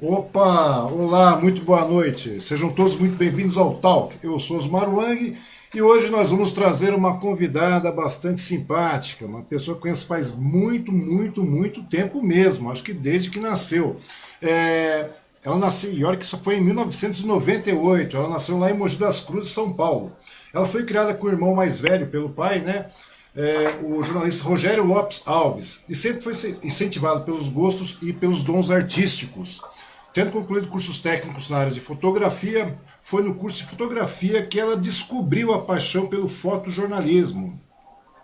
Opa, olá, muito boa noite. Sejam todos muito bem-vindos ao Talk. Eu sou Osmar Wang e hoje nós vamos trazer uma convidada bastante simpática, uma pessoa que eu conheço faz muito tempo mesmo, acho que desde que nasceu. É, ela nasceu, e olha que isso foi em 1998, ela nasceu lá em Mogi das Cruzes, São Paulo. Ela foi criada com o irmão mais velho pelo pai, né? O jornalista Rogério Lopes Alves, e sempre foi incentivado pelos gostos e pelos dons artísticos. Tendo concluído cursos técnicos na área de fotografia, foi no curso de fotografia que ela descobriu a paixão pelo fotojornalismo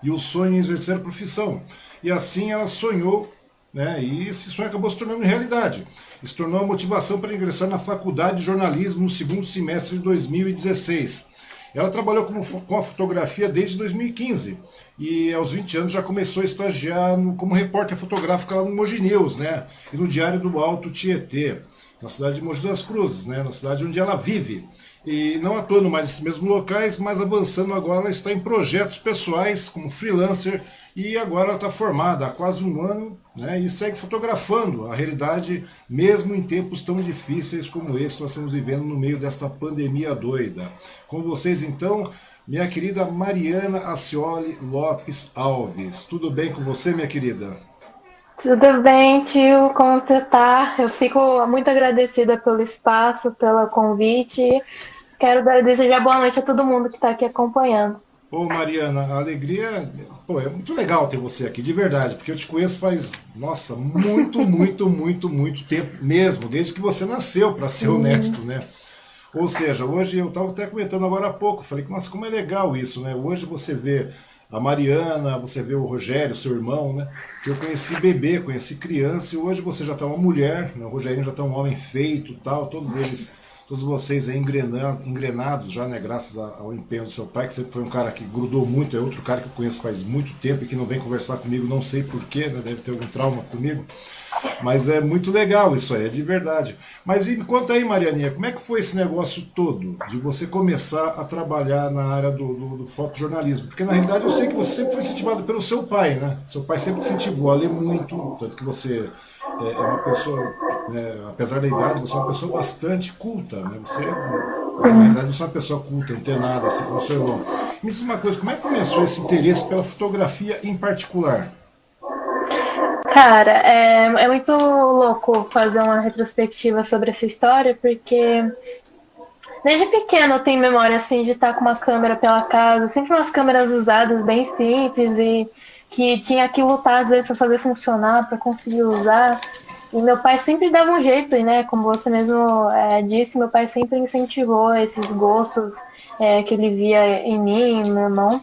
e o sonho em exercer a profissão. E assim ela sonhou, né, e esse sonho acabou se tornando realidade. Se tornou a motivação para ingressar na faculdade de jornalismo no segundo semestre de 2016. Ela trabalhou com a fotografia desde 2015 e aos 20 anos já começou a estagiar como repórter fotográfica lá no Mogi News, né? E no Diário do Alto Tietê, na cidade de Mogi das Cruzes, né? Na cidade onde ela vive. E não atuando mais nesses mesmos locais, mas avançando agora, ela está em projetos pessoais como freelancer e agora ela está formada há quase um ano, né, e segue fotografando a realidade mesmo em tempos tão difíceis como esse que nós estamos vivendo no meio desta pandemia doida. Com vocês então, minha querida Mariana Acioli Lopes Alves. Tudo bem com você, minha querida? Tudo bem, tio? Como você tá? Eu fico muito agradecida pelo espaço, pelo convite. Quero desejar boa noite a todo mundo que está aqui acompanhando. Ô Mariana, a alegria, pô, é muito legal ter você aqui, de verdade, porque eu te conheço faz, nossa, muito tempo mesmo, desde que você nasceu, para ser honesto, né? Ou seja, hoje eu estava até comentando agora há pouco, falei que, nossa, como é legal isso, né? Hoje você vê a Mariana, você vê o Rogério, seu irmão, né? Que eu conheci bebê, conheci criança, e hoje você já está uma mulher, né? O Rogério já está um homem feito, tal, todos eles, todos vocês aí engrenados já, né? Graças ao empenho do seu pai, que sempre foi um cara que grudou muito, é outro cara que eu conheço faz muito tempo e que não vem conversar comigo, não sei porquê, né? Deve ter algum trauma comigo. Mas é muito legal isso aí, é de verdade. Mas me conta aí, Marianinha, como é que foi esse negócio todo de você começar a trabalhar na área do fotojornalismo? Porque na realidade eu sei que você sempre foi incentivado pelo seu pai, né? Seu pai sempre te incentivou a ler muito, tanto que você é uma pessoa, né, apesar da idade, você é uma pessoa bastante culta, né? Você, na Sim. realidade, você é uma pessoa culta, antenada, assim como o seu irmão. Me diz uma coisa, como é que começou esse interesse pela fotografia em particular? Cara, é muito louco fazer uma retrospectiva sobre essa história, porque desde pequena eu tenho memória assim de estar com uma câmera pela casa, sempre umas câmeras usadas bem simples e que tinha que lutar às vezes para fazer funcionar, para conseguir usar. E meu pai sempre dava um jeito, e né, como você mesmo disse, meu pai sempre incentivou esses gostos que ele via em mim, meu irmão.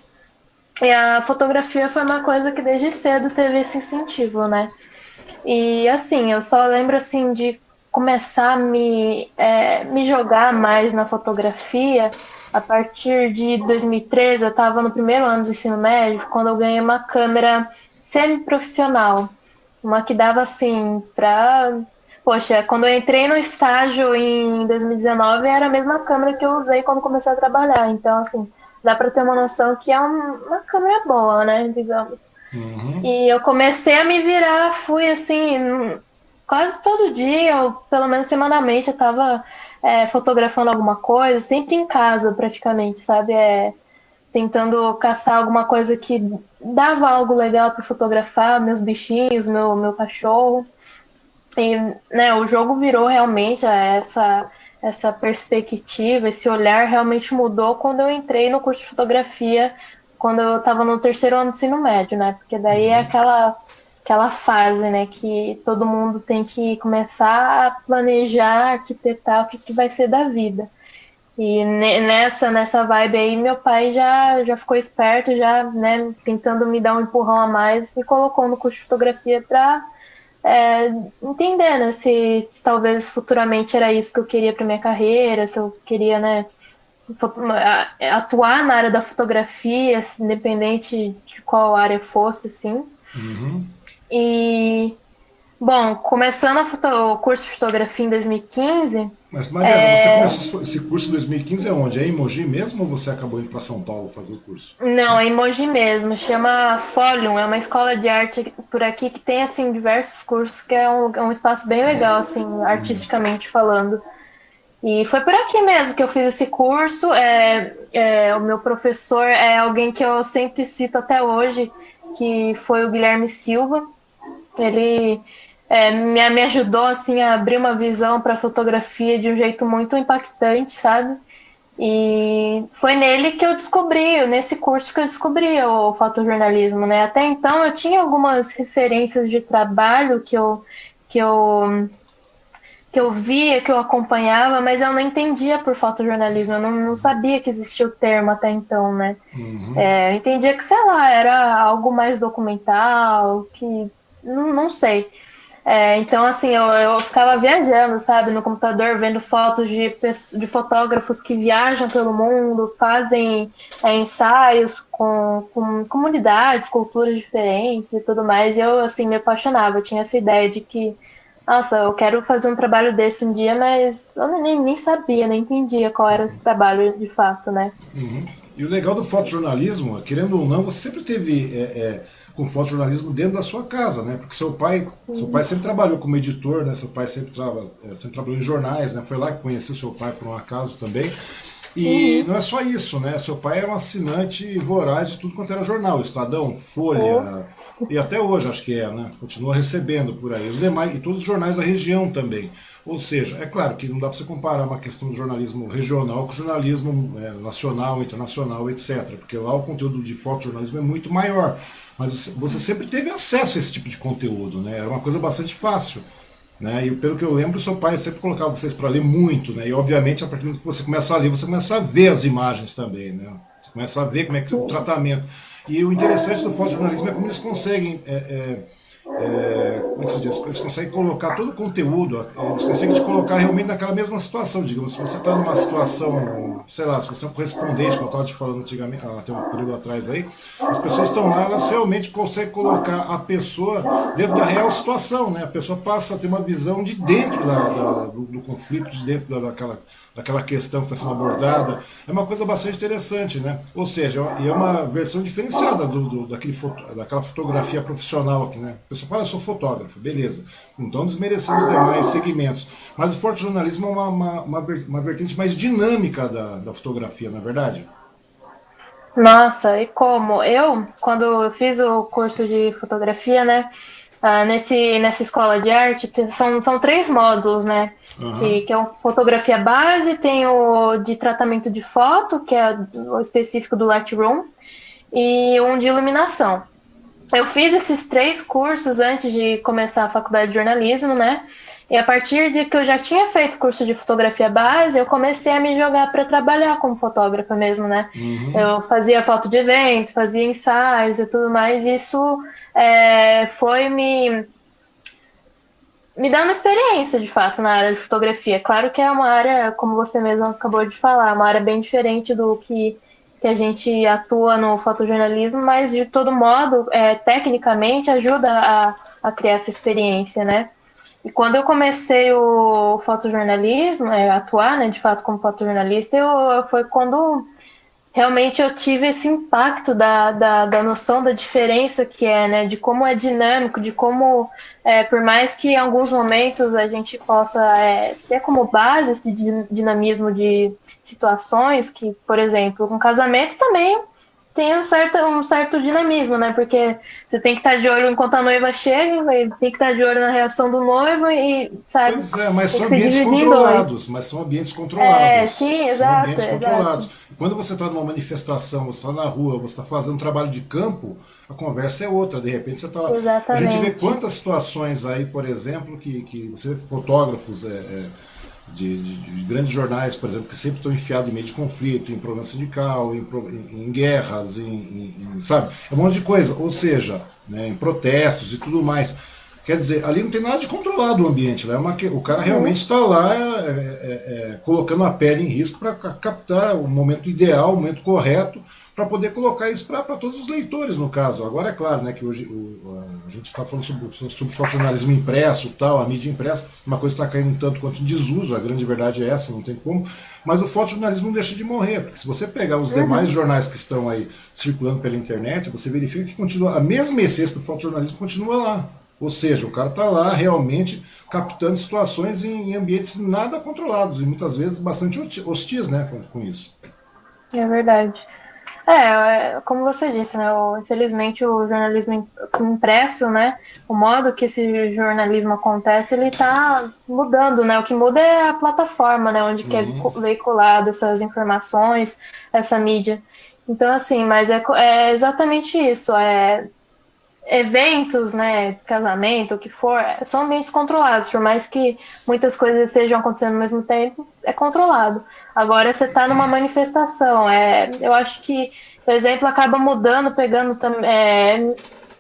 E a fotografia foi uma coisa que desde cedo teve esse incentivo, né? E assim, eu só lembro assim de começar a me jogar mais na fotografia a partir de 2013. Eu estava no primeiro ano do ensino médio, quando eu ganhei uma câmera semi-profissional, uma que dava assim para. Poxa, quando eu entrei no estágio em 2019, era a mesma câmera que eu usei quando comecei a trabalhar. Então, assim, dá para ter uma noção que é uma câmera boa, né? Digamos. Uhum. E eu comecei a me virar, fui assim, quase todo dia, ou pelo menos semanalmente, eu tava fotografando alguma coisa, sempre em casa praticamente, sabe? Tentando caçar alguma coisa que dava algo legal para fotografar, meus bichinhos, meu cachorro. E né, o jogo virou realmente essa perspectiva, esse olhar realmente mudou quando eu entrei no curso de fotografia, quando eu estava no terceiro ano do ensino médio, né? Porque daí é aquela fase, né, que todo mundo tem que começar a planejar, arquitetar o que vai ser da vida. E nessa vibe aí, meu pai já ficou esperto, já, né, tentando me dar um empurrão a mais, me colocou no curso de fotografia para é, entender, né, se talvez futuramente era isso que eu queria para minha carreira, se eu queria, né, atuar na área da fotografia, independente de qual área fosse, assim. Uhum. E Bom, começando o curso de fotografia em 2015, Mas, Mariana, você começou esse curso em 2015 aonde? É em Mogi mesmo ou você acabou indo para São Paulo fazer o curso? não, é em Mogi mesmo, chama Folium, é uma escola de arte por aqui que tem, assim, diversos cursos, que é um espaço bem legal, assim, artisticamente falando. E foi por aqui mesmo que eu fiz esse curso. O meu professor é alguém que eu sempre cito até hoje, que foi o Guilherme Silva. Ele me ajudou assim a abrir uma visão para a fotografia de um jeito muito impactante, sabe? E foi nele que eu descobri, nesse curso que eu descobri o fotojornalismo, né? Até então eu tinha algumas referências de trabalho que eu que eu via, que eu acompanhava, mas eu não entendia por fotojornalismo, eu não sabia que existia o termo até então, né? Eu entendia que, sei lá, era algo mais documental, que não sei. Então, assim, eu ficava viajando, sabe, no computador, vendo fotos de fotógrafos que viajam pelo mundo, fazem ensaios com comunidades, culturas diferentes e tudo mais. E eu, assim, me apaixonava. Eu tinha essa ideia de que, nossa, eu quero fazer um trabalho desse um dia, mas eu nem sabia, nem entendia qual era esse trabalho de fato, né? E o legal do fotojornalismo, querendo ou não, você sempre teve com fotojornalismo dentro da sua casa, né? Porque seu pai sempre trabalhou como editor, né? Seu pai sempre trabalhou em jornais, né? Foi lá que conheceu seu pai por um acaso também. E Uhum. não é só isso, né? Seu pai era um assinante voraz de tudo quanto era jornal, Estadão, Folha, e até hoje acho que é, né? Continua recebendo por aí. Os demais, e todos os jornais da região também. Ou seja, é claro que não dá para você comparar uma questão do jornalismo regional com o jornalismo nacional, internacional, etc. Porque lá o conteúdo de fotojornalismo é muito maior. Mas você sempre teve acesso a esse tipo de conteúdo, né? Era uma coisa bastante fácil. Né? E pelo que eu lembro, seu pai sempre colocava vocês para ler muito, né? E obviamente, a partir do que você começa a ler, você começa a ver as imagens também, né? Você começa a ver como é que o tratamento. E o interessante do fotojornalismo é como eles conseguem como é que se diz? Eles conseguem colocar todo o conteúdo, eles conseguem te colocar realmente naquela mesma situação, digamos, se você está numa situação, sei lá, se você é um correspondente, como eu estava te falando antigamente, até um período atrás aí, as pessoas estão lá, elas realmente conseguem colocar a pessoa dentro da real situação, né? A pessoa passa a ter uma visão de dentro do conflito, de dentro daquela questão que está sendo abordada. É uma coisa bastante interessante, né? Ou seja, é uma versão diferenciada daquela fotografia profissional aqui, né? A pessoa fala, eu sou fotógrafo, beleza. Então desmerecendo os demais segmentos. Mas o fotojornalismo é uma vertente mais dinâmica da fotografia, não é verdade? Nossa, e como? Quando eu fiz o curso de fotografia, né? Nessa escola de arte, são três módulos, né? Aham. Que é o fotografia base, tem o de tratamento de foto, que é o específico do Lightroom, e um de iluminação. Eu fiz esses três cursos antes de começar a faculdade de jornalismo, né? E a partir de que eu já tinha feito curso de fotografia base, eu comecei a me jogar para trabalhar como fotógrafa mesmo, né? Uhum. Eu fazia foto de evento, fazia ensaios e tudo mais. E isso foi me dando experiência, de fato, na área de fotografia. Claro que é uma área, como você mesmo acabou de falar, uma área bem diferente do que a gente atua no fotojornalismo, mas de todo modo, tecnicamente, ajuda a criar essa experiência, né? E quando eu comecei o fotojornalismo, atuar, né, de fato, como fotojornalista, foi quando realmente eu tive esse impacto da noção da diferença que é, né? De como é dinâmico, de como, por mais que em alguns momentos a gente possa ter como base esse dinamismo de situações, que, por exemplo, um casamento também tem um certo dinamismo, né? Porque você tem que estar de olho enquanto a noiva chega, e tem que estar de olho na reação do noivo e, sabe, Pois é, mas tem são que se ambientes dividir em dois. controlados, mas são ambientes controlados. Sim, São exato, ambientes exato. controlados. Quando você está numa manifestação, você está na rua, você está fazendo um trabalho de campo, a conversa é outra. De repente você está. A gente vê Exatamente. quantas situações aí, por exemplo, que você vê fotógrafos de grandes jornais, por exemplo, que sempre estão enfiados em meio de conflito, em problema sindical, em guerras, sabe? É um monte de coisa. Ou seja, né, em protestos e tudo mais. Quer dizer, ali não tem nada de controlado o ambiente, né? O cara realmente está lá colocando a pele em risco para captar o momento ideal, o momento correto, para poder colocar isso para todos os leitores, no caso. Agora é claro, né, que hoje a gente está falando sobre fotojornalismo impresso, tal, a mídia impressa, uma coisa está caindo tanto quanto em desuso, a grande verdade é essa, não tem como, mas o fotojornalismo não deixa de morrer, porque se você pegar os demais jornais que estão aí circulando pela internet, você verifica que continua, a mesma essência do fotojornalismo continua lá. Ou seja, o cara está lá realmente captando situações em ambientes nada controlados e muitas vezes bastante hostis, né, com isso. É verdade. Como você disse, né? Infelizmente o jornalismo impresso, né? O modo que esse jornalismo acontece, ele está mudando, né? O que muda é a plataforma, né? Onde que é veiculado essas informações, essa mídia. Então, assim, mas é exatamente isso. Eventos, né, casamento, o que for, são ambientes controlados, por mais que muitas coisas estejam acontecendo ao mesmo tempo, é controlado. Agora você está numa manifestação, eu acho que o exemplo acaba mudando,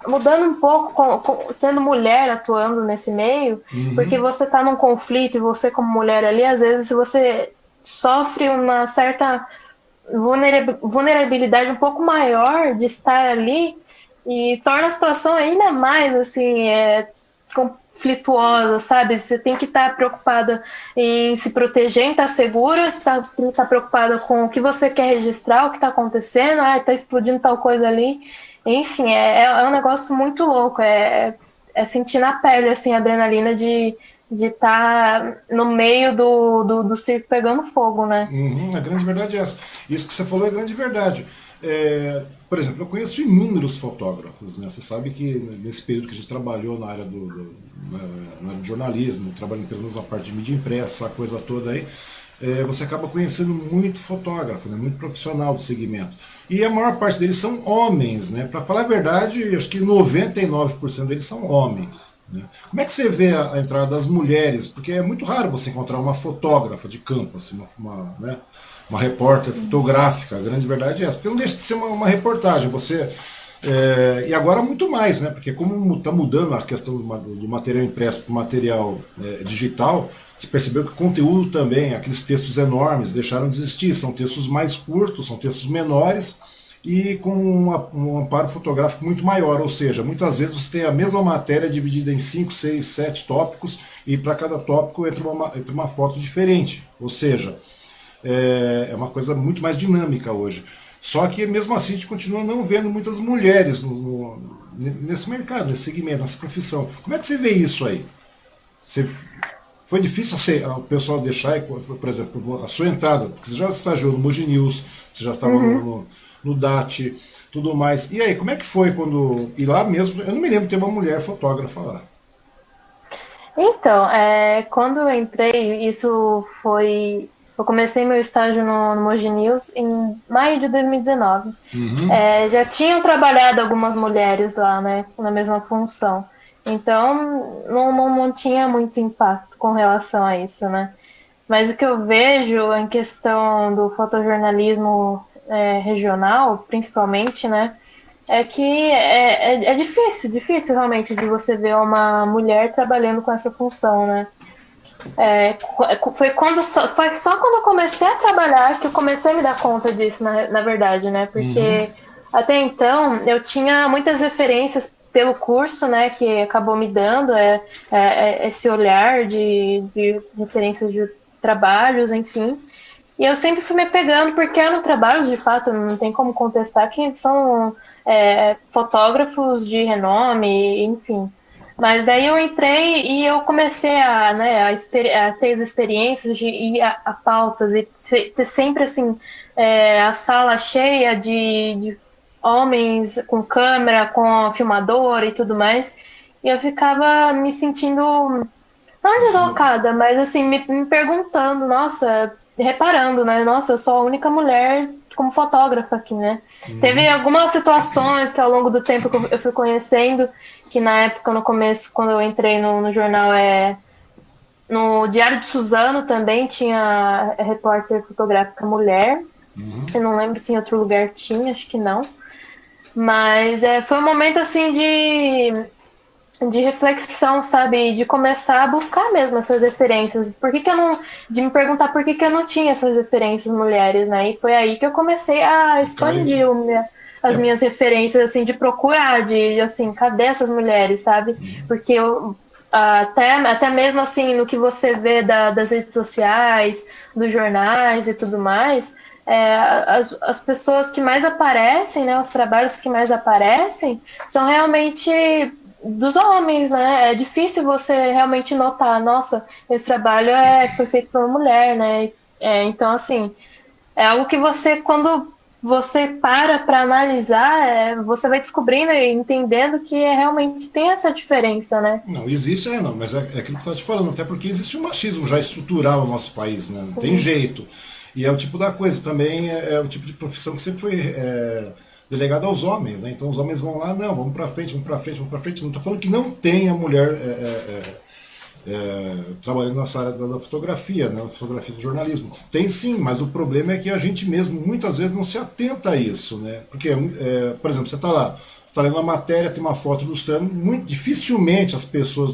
mudando um pouco, sendo mulher atuando nesse meio, porque você está num conflito e você como mulher ali, às vezes você sofre uma certa vulnerabilidade um pouco maior de estar ali e torna a situação ainda mais assim, conflituosa, sabe? Você tem que estar preocupada em se proteger, em estar segura, você tem que estar preocupada com o que você quer registrar, o que está acontecendo, está explodindo tal coisa ali. Enfim, é um negócio muito louco, é sentir na pele assim, a adrenalina de estar no meio do circo pegando fogo, né? A grande verdade é essa. Isso que você falou é grande verdade. Por exemplo, eu conheço inúmeros fotógrafos, né? Você sabe que nesse período que a gente trabalhou na área na área do jornalismo, trabalhando pelo menos na parte de mídia impressa, a coisa toda aí, você acaba conhecendo muito fotógrafo, né? Muito profissional do segmento. E a maior parte deles são homens, né? Para falar a verdade, acho que 99% deles são homens. Né? Como é que você vê a entrada das mulheres? Porque é muito raro você encontrar uma fotógrafa de campo, assim, uma repórter fotográfica, a grande verdade é essa, porque não deixa de ser uma reportagem, e agora muito mais, né? Porque como está mudando a questão do material impresso para o material digital, você percebeu que o conteúdo também, aqueles textos enormes, deixaram de existir, são textos mais curtos, são textos menores e com um amparo fotográfico muito maior, ou seja, muitas vezes você tem a mesma matéria dividida em 5, 6, 7 tópicos e para cada tópico entra uma foto diferente, ou seja, é uma coisa muito mais dinâmica hoje. Só que mesmo assim a gente continua não vendo muitas mulheres nesse mercado, nesse segmento, nessa profissão. Como é que você vê isso aí? Foi difícil o pessoal deixar, por exemplo, a sua entrada, porque você já estagiou no Mogi News, você já estava no DAT, tudo mais. E aí, como é que foi quando... E lá mesmo, eu não me lembro de ter uma mulher fotógrafa lá. Então, quando eu entrei, isso foi... Eu comecei meu estágio no Mogi News em maio de 2019. Já tinham trabalhado algumas mulheres lá, né, na mesma função. Então, não tinha muito impacto com relação a isso, né? Mas o que eu vejo em questão do fotojornalismo regional, principalmente, né, é que é difícil realmente de você ver uma mulher trabalhando com essa função, né? Foi só quando eu comecei a trabalhar que eu comecei a me dar conta disso, na verdade, né? Porque até então eu tinha muitas referências pelo curso, né? Que acabou me dando esse olhar de referências de trabalhos, enfim. E eu sempre fui me pegando, porque eram trabalhos, de fato, não tem como contestar que são fotógrafos de renome, enfim. Mas daí eu entrei e eu comecei a ter as experiências de ir a pautas e ter sempre assim, a sala cheia de homens com câmera, com filmador e tudo mais. E eu ficava me sentindo, não deslocada, mas assim, me perguntando, nossa, reparando, né? Nossa, eu sou a única mulher como fotógrafa aqui, né? Teve algumas situações que ao longo do tempo que eu fui conhecendo, que na época, no começo, quando eu entrei no jornal, no Diário de Suzano também tinha repórter fotográfica mulher. Eu não lembro se em outro lugar tinha, acho que não. Mas foi um momento assim de reflexão, sabe? De começar a buscar mesmo essas referências. Por que que eu não... De me perguntar por que que eu não tinha essas referências mulheres, né? E foi aí que eu comecei a Caiu. expandir as É, minhas referências, assim, de procurar, de, assim, cadê essas mulheres, sabe? Porque eu... Até mesmo assim no que você vê das redes sociais, dos jornais e tudo mais, as pessoas que mais aparecem, né, os trabalhos que mais aparecem, são realmente dos homens, né? É difícil você realmente notar, nossa, esse trabalho foi feito por uma mulher, né? Então, assim, é algo que você, quando você para analisar, você vai descobrindo e entendendo que realmente tem essa diferença, né? não, existe, não, mas é aquilo que eu estava te falando, até porque existe um machismo já estrutural no nosso país, né? Não tem Sim, jeito. E é o tipo da coisa, também é o tipo de profissão que sempre foi delegada aos homens, né? Então os homens vão lá, não, vamos para frente, vamos para frente, vamos para frente. Não estou falando que não tenha mulher trabalhando nessa área da fotografia, né, da fotografia do jornalismo. Tem sim, mas o problema é que a gente mesmo muitas vezes não se atenta a isso, né? Porque, por exemplo, você está lá, você está lendo uma matéria, tem uma foto ilustrando, muito dificilmente as pessoas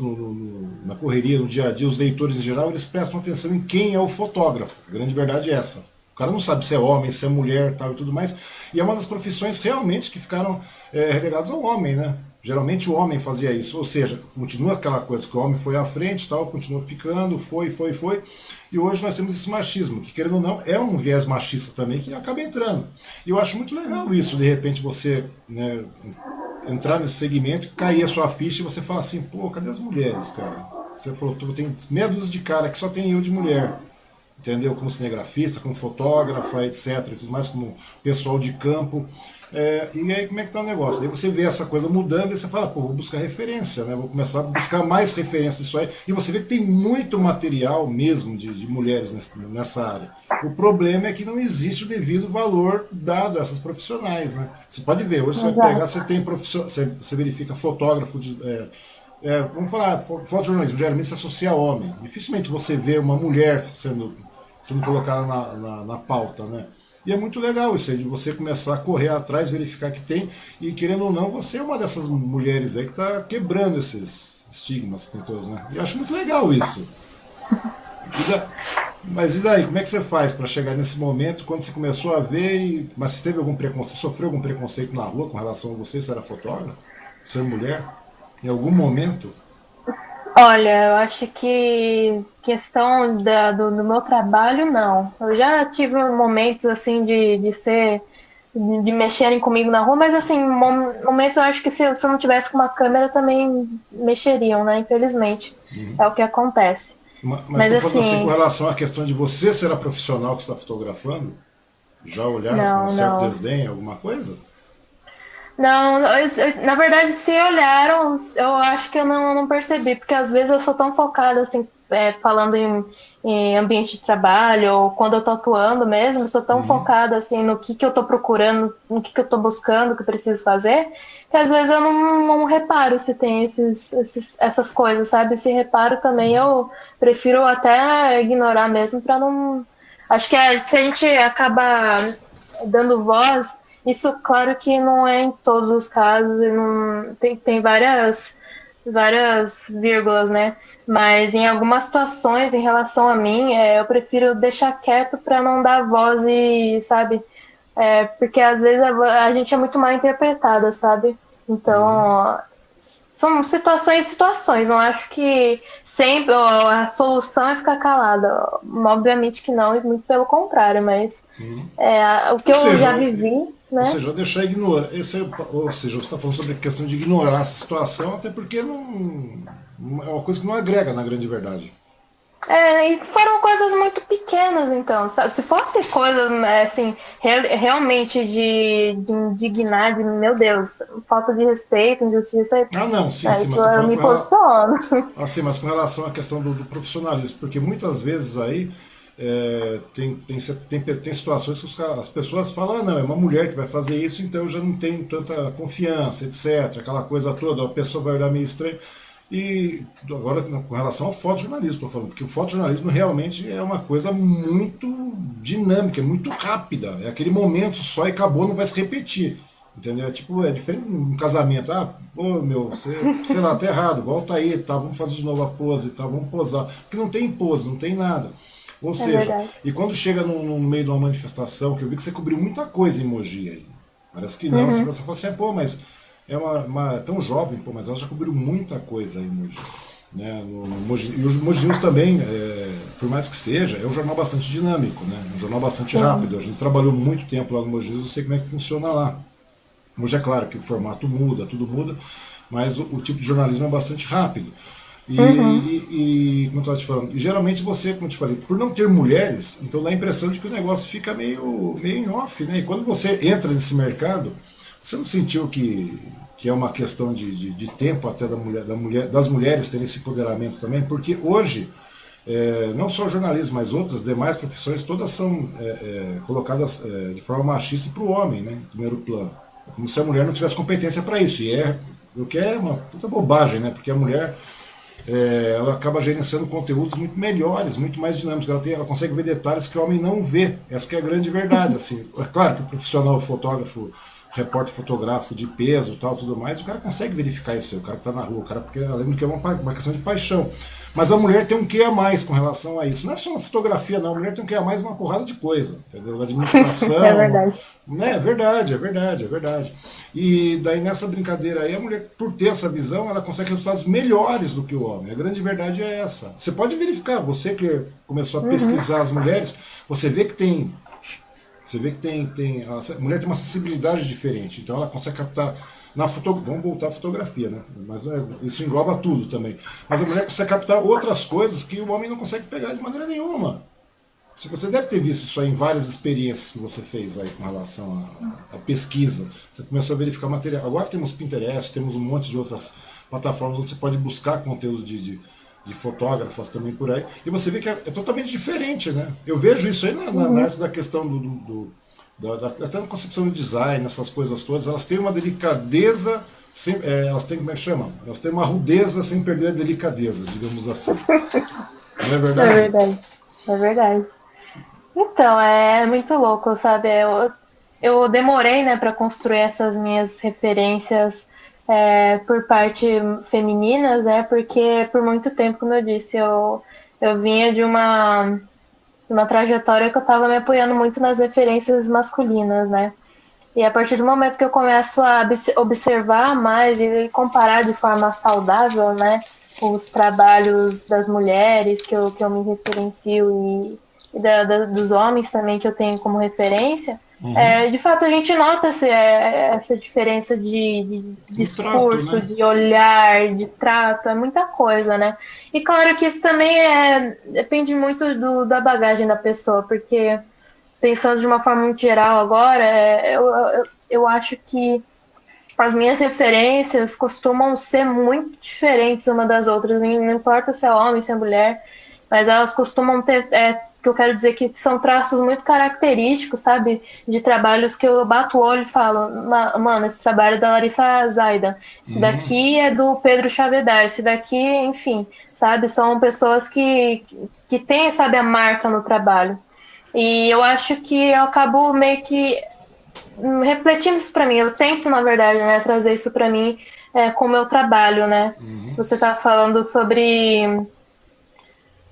na correria, no dia a dia, os leitores em geral, eles prestam atenção em quem é o fotógrafo. A grande verdade é essa. O cara não sabe se é homem, se é mulher, tal e tudo mais. E é uma das profissões realmente que ficaram relegadas ao homem, né? Geralmente o homem fazia isso, ou seja, continua aquela coisa que o homem foi à frente, tal, continua ficando, foi. E hoje nós temos esse machismo, que querendo ou não, é um viés machista também que acaba entrando. E eu acho muito legal isso, de repente você, né, entrar nesse segmento, cair a sua ficha e você falar assim, pô, cadê as mulheres, cara? Você falou, tem meia dúzia de cara que só tem eu de mulher. Entendeu? Como cinegrafista, como fotógrafa, etc. E tudo mais, como pessoal de campo. E aí como é que tá o negócio? Daí você vê essa coisa mudando e você fala, pô, vou buscar referência, né? Vou começar a buscar mais referência disso aí. E você vê que tem muito material mesmo de mulheres nessa área. O problema é que não existe o devido valor dado a essas profissionais, né? Você pode ver, hoje você vai pegar, exato. você tem você verifica fotógrafo vamos falar, fotojornalismo geralmente se associa a homem. Dificilmente você vê uma mulher sendo colocada na pauta, né? E é muito legal isso aí, de você começar a correr atrás, verificar que tem, e querendo ou não, você é uma dessas mulheres aí que está quebrando esses estigmas que tem todos, né? E eu acho muito legal isso. Mas e daí, como é que você faz para chegar nesse momento, quando você começou a ver, mas você teve algum preconceito, sofreu algum preconceito na rua com relação a você, se era fotógrafo, ser mulher, em algum momento? Olha, eu acho que questão do meu trabalho, não. Eu já tive momentos assim de ser de mexerem comigo na rua, mas assim, momentos eu acho que se eu não tivesse com uma câmera também mexeriam, né? Infelizmente. É o que acontece. Mas Mas estou falando assim com assim, relação à questão de você ser a profissional que está fotografando, já olharam com um não, certo não. desdém alguma coisa? Não, na verdade, se olharam, eu acho que eu não percebi, porque às vezes eu sou tão focada, assim, falando em ambiente de trabalho, ou quando eu tô atuando mesmo, eu sou tão focada, assim, no que eu tô procurando, no que eu tô buscando, o que eu preciso fazer, que às vezes eu não reparo se tem essas coisas, sabe? Se reparo também, eu prefiro até ignorar mesmo, pra não... Acho que se a gente acaba dando voz, isso, claro que não é em todos os casos, e não, tem várias vírgulas, né? Mas em algumas situações, em relação a mim, eu prefiro deixar quieto para não dar voz e, sabe? Porque às vezes a gente é muito mal interpretada, sabe? Então, são situações e situações. Não acho que sempre a solução é ficar calada. Obviamente que não, e muito pelo contrário, mas o que Ou eu seja, já vivi, né? deixar ignorar. Ou seja, você está falando sobre a questão de ignorar essa situação, até porque é uma coisa que não agrega na grande verdade. E foram coisas muito pequenas, então, sabe? Se fosse coisa, assim, realmente de indignar, de, meu Deus, falta de respeito, injustiça, Ah, não, sim, sim, isso mas estou eu falando me posiciono. assim, mas com relação à questão do profissionalismo, porque muitas vezes aí tem situações que as pessoas falam, ah, não, é uma mulher que vai fazer isso, então eu já não tenho tanta confiança, etc. Aquela coisa toda, a pessoa vai olhar meio estranho. E agora, com relação ao fotojornalismo, estou falando, porque o fotojornalismo realmente é uma coisa muito dinâmica, muito rápida. É aquele momento só e acabou, não vai se repetir. Entendeu? É tipo, é diferente de um casamento. Ah, pô, meu, você, sei lá, tá errado, volta aí, tá, vamos fazer de novo a pose, tá, vamos posar. Porque não tem pose, não tem nada. Ou É seja, verdade. e quando chega no meio de uma manifestação, que eu vi que você cobriu muita coisa em Mogi aí. Parece que não, você Uhum. fala assim, pô, mas é tão jovem, pô, mas ela já cobriu muita coisa aí em Mogi. Né? E os Mogi News também, por mais que seja, é um jornal bastante dinâmico, né? Um jornal bastante Sim. rápido. A gente trabalhou muito tempo lá no Mogi News, eu sei como é que funciona lá. Hoje é claro que o formato muda, tudo muda, mas o tipo de jornalismo é bastante rápido. Uhum. Como eu estava te falando, e geralmente você, como eu te falei, por não ter mulheres, então dá a impressão de que o negócio fica meio em off, né? E quando você entra nesse mercado, você não sentiu que é uma questão de tempo até das mulheres terem esse empoderamento também? Porque hoje, não só o jornalismo, mas outras demais profissões, todas são colocadas de forma machista para o homem, né? Em primeiro plano. É como se a mulher não tivesse competência para isso. E o que é uma puta bobagem, né? Porque a mulher ela acaba gerenciando conteúdos muito melhores, muito mais dinâmicos. Ela consegue ver detalhes que o homem não vê. Essa que é a grande verdade. Assim. É claro que o profissional, o fotógrafo, o repórter fotográfico de peso, tal, tudo mais, o cara consegue verificar isso aí, o cara que está na rua, o cara, porque além do que é uma questão de paixão. Mas a mulher tem um quê a mais com relação a isso. Não é só uma fotografia, não. A mulher tem um quê a mais uma porrada de coisa, entendeu? É Administração. verdade. É verdade, é verdade, é verdade. E daí nessa brincadeira aí, a mulher, por ter essa visão, ela consegue resultados melhores do que o homem. A grande verdade é essa. Você pode verificar, você que começou a Uhum. pesquisar as mulheres, você vê que tem. Você vê que a mulher tem uma sensibilidade diferente, então ela consegue captar na fotografia. Vamos voltar à fotografia, né? Mas isso engloba tudo também. Mas a mulher consegue captar outras coisas que o homem não consegue pegar de maneira nenhuma. Se você deve ter visto isso aí em várias experiências que você fez aí com relação à pesquisa. Você começou a verificar material. Agora temos Pinterest, temos um monte de outras plataformas onde você pode buscar conteúdo de fotógrafas também por aí. E você vê que é totalmente diferente, né? Eu vejo isso aí na Uhum. arte da questão até na concepção do design, essas coisas todas, elas têm uma delicadeza, elas têm, como é que chama? Elas têm uma rudeza sem perder a delicadeza, digamos assim. Não é É verdade? verdade. É verdade. Então, é muito louco, sabe? Eu demorei, né, para construir essas minhas referências por parte femininas, né? Porque por muito tempo, como eu disse, eu vinha de uma trajetória que eu estava me apoiando muito nas referências masculinas, né? E a partir do momento que eu começo a observar mais e comparar de forma saudável, né, os trabalhos das mulheres que eu me referencio dos homens também que eu tenho como referência, de fato a gente nota essa diferença de No trato, discurso, né? de olhar, de trato, é muita coisa, né? E claro que isso também depende muito da bagagem da pessoa, porque pensando de uma forma muito geral agora, eu acho que as minhas referências costumam ser muito diferentes uma das outras, não importa se é homem, se é mulher, mas elas costumam ter, que eu quero dizer que são traços muito característicos, sabe? De trabalhos que eu bato o olho e falo, mano, esse trabalho é da Larissa Zaida, esse daqui é do Pedro Chavedar, esse daqui, enfim, sabe? São pessoas que têm, sabe, a marca no trabalho. E eu acho que eu acabo meio que refletindo isso para mim. Eu tento, na verdade, né, trazer isso para mim com o meu trabalho, né? Você tá falando sobre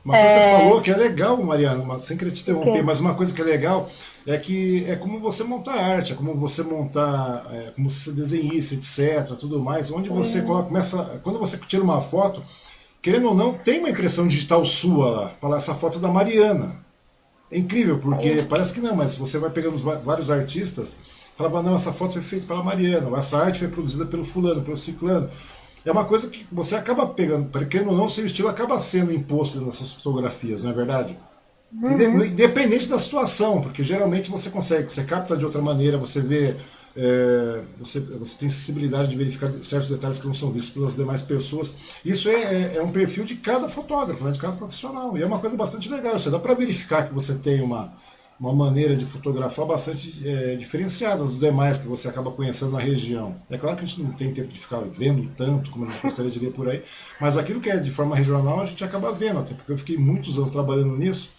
Uma coisa que você falou que é legal, Mariana, sem querer te o interromper, quê? mas uma coisa que é legal é que é como você montar arte, é como você montar, como você desenhista, etc, tudo mais, onde você começa, quando você tira uma foto, querendo ou não, tem uma impressão digital sua lá, falar essa foto é da Mariana. É incrível, porque parece que não, mas você vai pegando vários artistas, falava, não, essa foto foi feita pela Mariana, ou essa arte foi produzida pelo fulano, pelo ciclano. É uma coisa que você acaba pegando, querendo ou não, seu estilo acaba sendo imposto nas suas fotografias, não é verdade? Uhum. Independente da situação, porque geralmente você consegue, você capta de outra maneira, você vê, você tem sensibilidade de verificar certos detalhes que não são vistos pelas demais pessoas. Isso é um perfil de cada fotógrafo, né, de cada profissional, e é uma coisa bastante legal. Você dá para verificar que você tem uma maneira de fotografar bastante diferenciada das demais que você acaba conhecendo na região. É claro que a gente não tem tempo de ficar vendo tanto como a gente gostaria de ver por aí, mas aquilo que é de forma regional a gente acaba vendo, até porque eu fiquei muitos anos trabalhando nisso,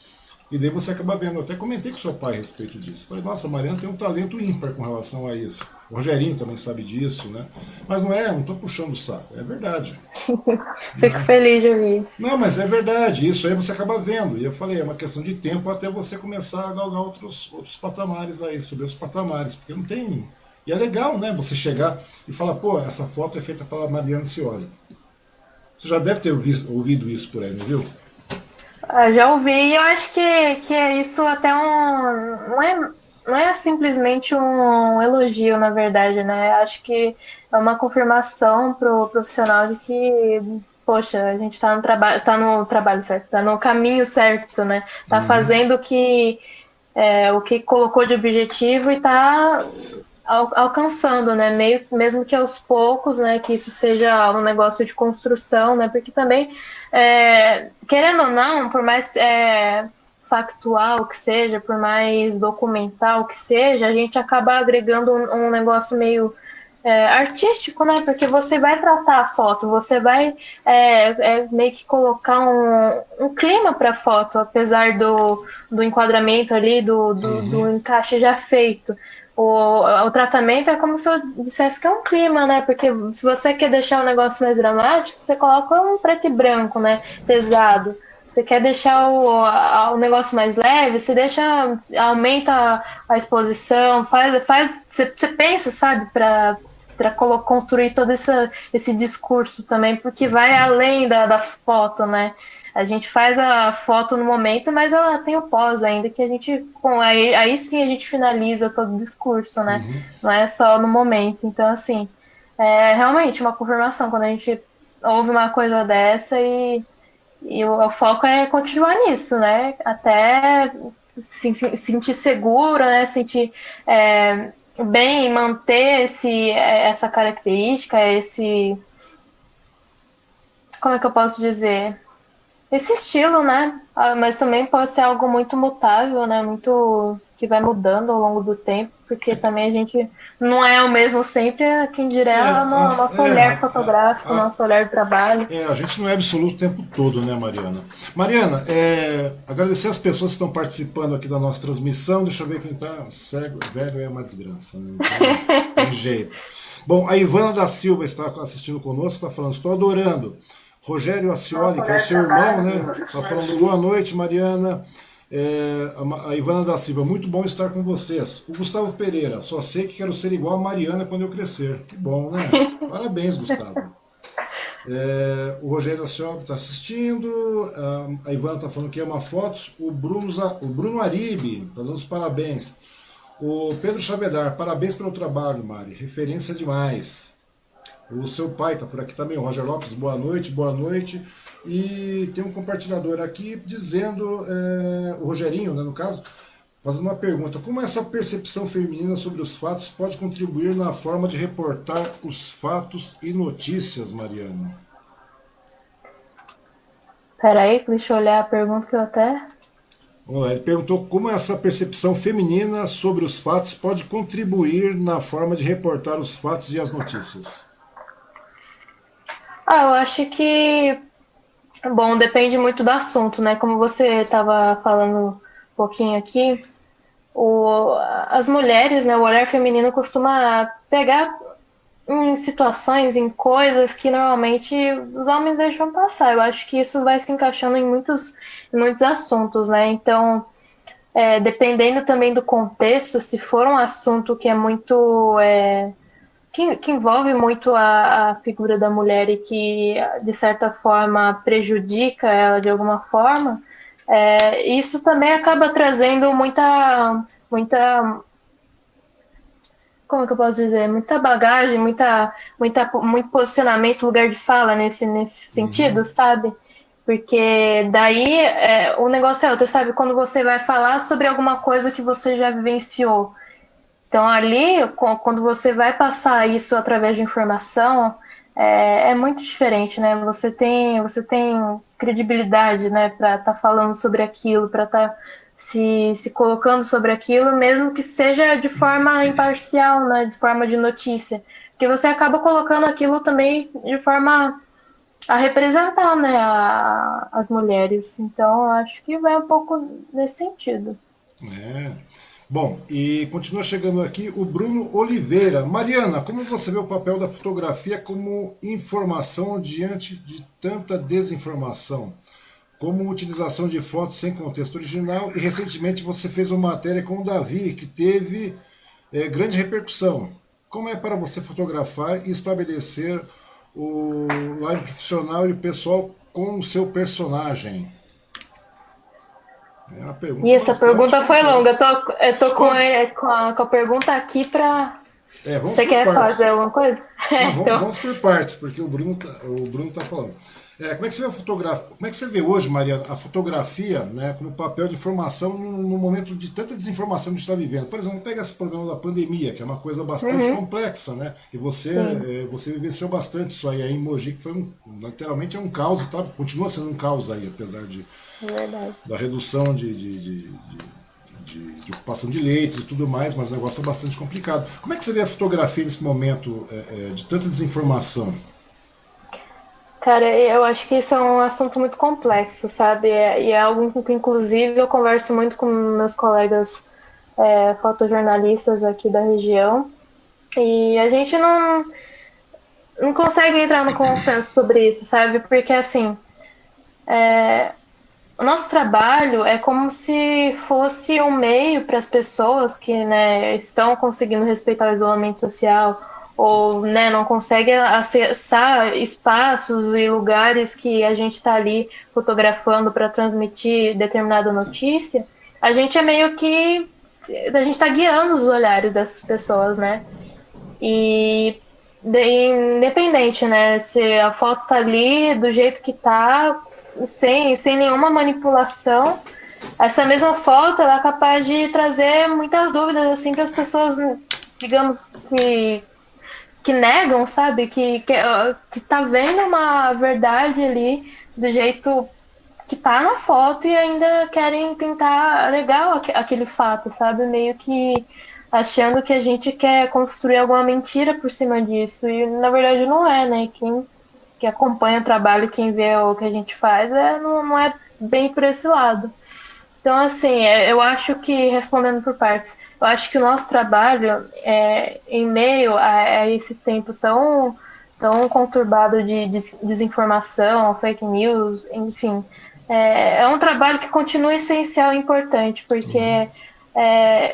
e daí você acaba vendo. Eu até comentei com seu pai a respeito disso. Falei, nossa, a Mariana tem um talento ímpar com relação a isso. O Rogerinho também sabe disso, né? Mas não estou puxando o saco, é verdade. Fico Né? feliz de ouvir isso. Não, mas é verdade, isso aí você acaba vendo. E eu falei, é uma questão de tempo até você começar a galgar outros patamares aí, subir os patamares, porque não tem. E é legal, né? Você chegar e falar, pô, essa foto é feita pela Mariana Scioli. Você já deve ter ouvido isso por aí, não viu? Já ouvi e eu acho que é isso até um. Não é simplesmente um elogio, na verdade, né? Acho que é uma confirmação pro profissional de que, poxa, a gente tá no trabalho certo, tá no caminho certo, né? Tá Uhum. fazendo o que colocou de objetivo e tá alcançando, né? Mesmo que aos poucos, né? Que isso seja um negócio de construção, né? Porque também, querendo ou não, por mais factual que seja, por mais documental que seja, a gente acaba agregando um negócio meio artístico, né? Porque você vai tratar a foto, você vai meio que colocar um clima para a foto, apesar do enquadramento ali, do Uhum. encaixe já feito. O tratamento é como se eu dissesse que é um clima, né? Porque se você quer deixar o negócio mais dramático, você coloca um preto e branco, né? Pesado. Você quer deixar o negócio mais leve, você aumenta a exposição, você pensa, sabe, para construir todo esse discurso também, porque vai além da foto, né? A gente faz a foto no momento, mas ela tem o pós ainda, que a gente, aí sim a gente finaliza todo o discurso, né? Uhum. Não é só no momento. Então, assim, é realmente uma confirmação quando a gente ouve uma coisa dessa e o foco é continuar nisso, né? Até se sentir segura, né? Sentir bem, manter essa característica, como é que eu posso dizer? Esse estilo, né? Mas também pode ser algo muito mutável, né? Muito que vai mudando ao longo do tempo, porque também a gente não é o mesmo sempre, quem É, dirá no a, nosso é, olhar fotográfico, a, nosso olhar de trabalho. a gente não é absoluto o tempo todo, né, Mariana? Mariana, agradecer as pessoas que estão participando aqui da nossa transmissão. Deixa eu ver quem está cego, velho é uma desgraça, né? Não tem jeito. Bom, a Ivana da Silva está assistindo conosco, está falando, estou adorando. Rogério Ascioli, Nosso que é o olhar de seu irmão, trabalho. né? Está falando boa noite, Mariana. A Ivana da Silva, muito bom estar com vocês. O Gustavo Pereira, só sei que quero ser igual a Mariana quando eu crescer. Que bom, né? Parabéns, Gustavo. O Rogério Ascioli está assistindo. A Ivana está falando que ama fotos. O Bruno Aribe está dando os parabéns. O Pedro Chavedar, parabéns pelo trabalho, Mari. Referência demais. O seu pai está por aqui também, o Roger Lopes, boa noite, boa noite. E tem um compartilhador aqui dizendo, o Rogerinho, né, no caso, fazendo uma pergunta: como essa percepção feminina sobre os fatos pode contribuir na forma de reportar os fatos e notícias, Mariana? Peraí, deixa eu olhar a pergunta que eu até. Vamos lá, ele perguntou como essa percepção feminina sobre os fatos pode contribuir na forma de reportar os fatos e as notícias. Eu acho que, bom, depende muito do assunto, né? Como você estava falando um pouquinho aqui, as mulheres, né, o olhar feminino costuma pegar em situações, em coisas que normalmente os homens deixam passar. Eu acho que isso vai se encaixando em muitos assuntos, né? Então, dependendo também do contexto, se for um assunto que é muito que envolve muito a figura da mulher e que, de certa forma, prejudica ela de alguma forma, isso também acaba trazendo muita, como que eu posso dizer, muita bagagem, muito posicionamento, lugar de fala nesse Uhum. sentido, sabe? Porque daí o negócio é outro, sabe? Quando você vai falar sobre alguma coisa que você já vivenciou. Então, ali, quando você vai passar isso através de informação, é muito diferente, né? Você tem credibilidade, né, para estar falando sobre aquilo, para estar se colocando sobre aquilo, mesmo que seja de forma imparcial, né, de forma de notícia. Porque você acaba colocando aquilo também de forma a representar, né, as mulheres. Então, eu acho que vai um pouco nesse sentido. É. Bom, e continua chegando aqui o Bruno Oliveira. Mariana, como você vê o papel da fotografia como informação diante de tanta desinformação? Como utilização de fotos sem contexto original, e recentemente você fez uma matéria com o Davi, que teve grande repercussão. Como é para você fotografar e estabelecer o line profissional e o pessoal com o seu personagem? É uma E pergunta essa bastante pergunta foi longa. complexa. Eu tô com, Vamos, com a pergunta aqui pra. vamos Você por quer fazer partes. alguma coisa? Não, Então. vamos por partes, porque o Bruno tá falando. Como é que você vê a fotografia? Como é que você vê hoje, Mariana, a fotografia, né, como papel de informação no momento de tanta desinformação que a gente está vivendo? Por exemplo, pega esse problema da pandemia, que é uma coisa bastante Uhum, complexa, né? E você, sim, você vivenciou bastante isso aí em Mogi, que foi literalmente é um caos, tá? Continua sendo um caos aí, apesar é verdade. da redução de ocupação de leitos e tudo mais, mas o negócio é bastante complicado. Como é que você vê a fotografia nesse momento de tanta desinformação? Cara, eu acho que isso é um assunto muito complexo, sabe? E é algo que, inclusive, eu converso muito com meus colegas fotojornalistas aqui da região. E a gente não consegue entrar no consenso sobre isso, sabe? Porque, assim, o nosso trabalho é como se fosse um meio para as pessoas que, né, estão conseguindo respeitar o isolamento social ou, né, não conseguem acessar espaços e lugares que a gente está ali fotografando para transmitir determinada notícia. A gente é meio que a gente está guiando os olhares dessas pessoas, né? E independente, né? Se a foto tá ali do jeito que tá, sem nenhuma manipulação, essa mesma foto ela é capaz de trazer muitas dúvidas assim para as pessoas, digamos que negam, sabe? Que tá vendo uma verdade ali do jeito que tá na foto e ainda querem tentar alegar aquele fato, sabe? Meio que achando que a gente quer construir alguma mentira por cima disso. E na verdade não é, né? Quem que acompanha o trabalho, quem vê o que a gente faz, não é bem por esse lado. Então, assim, eu acho que, respondendo por partes, eu acho que o nosso trabalho, em meio a esse tempo tão conturbado de desinformação, fake news, enfim, é um trabalho que continua essencial e importante, porque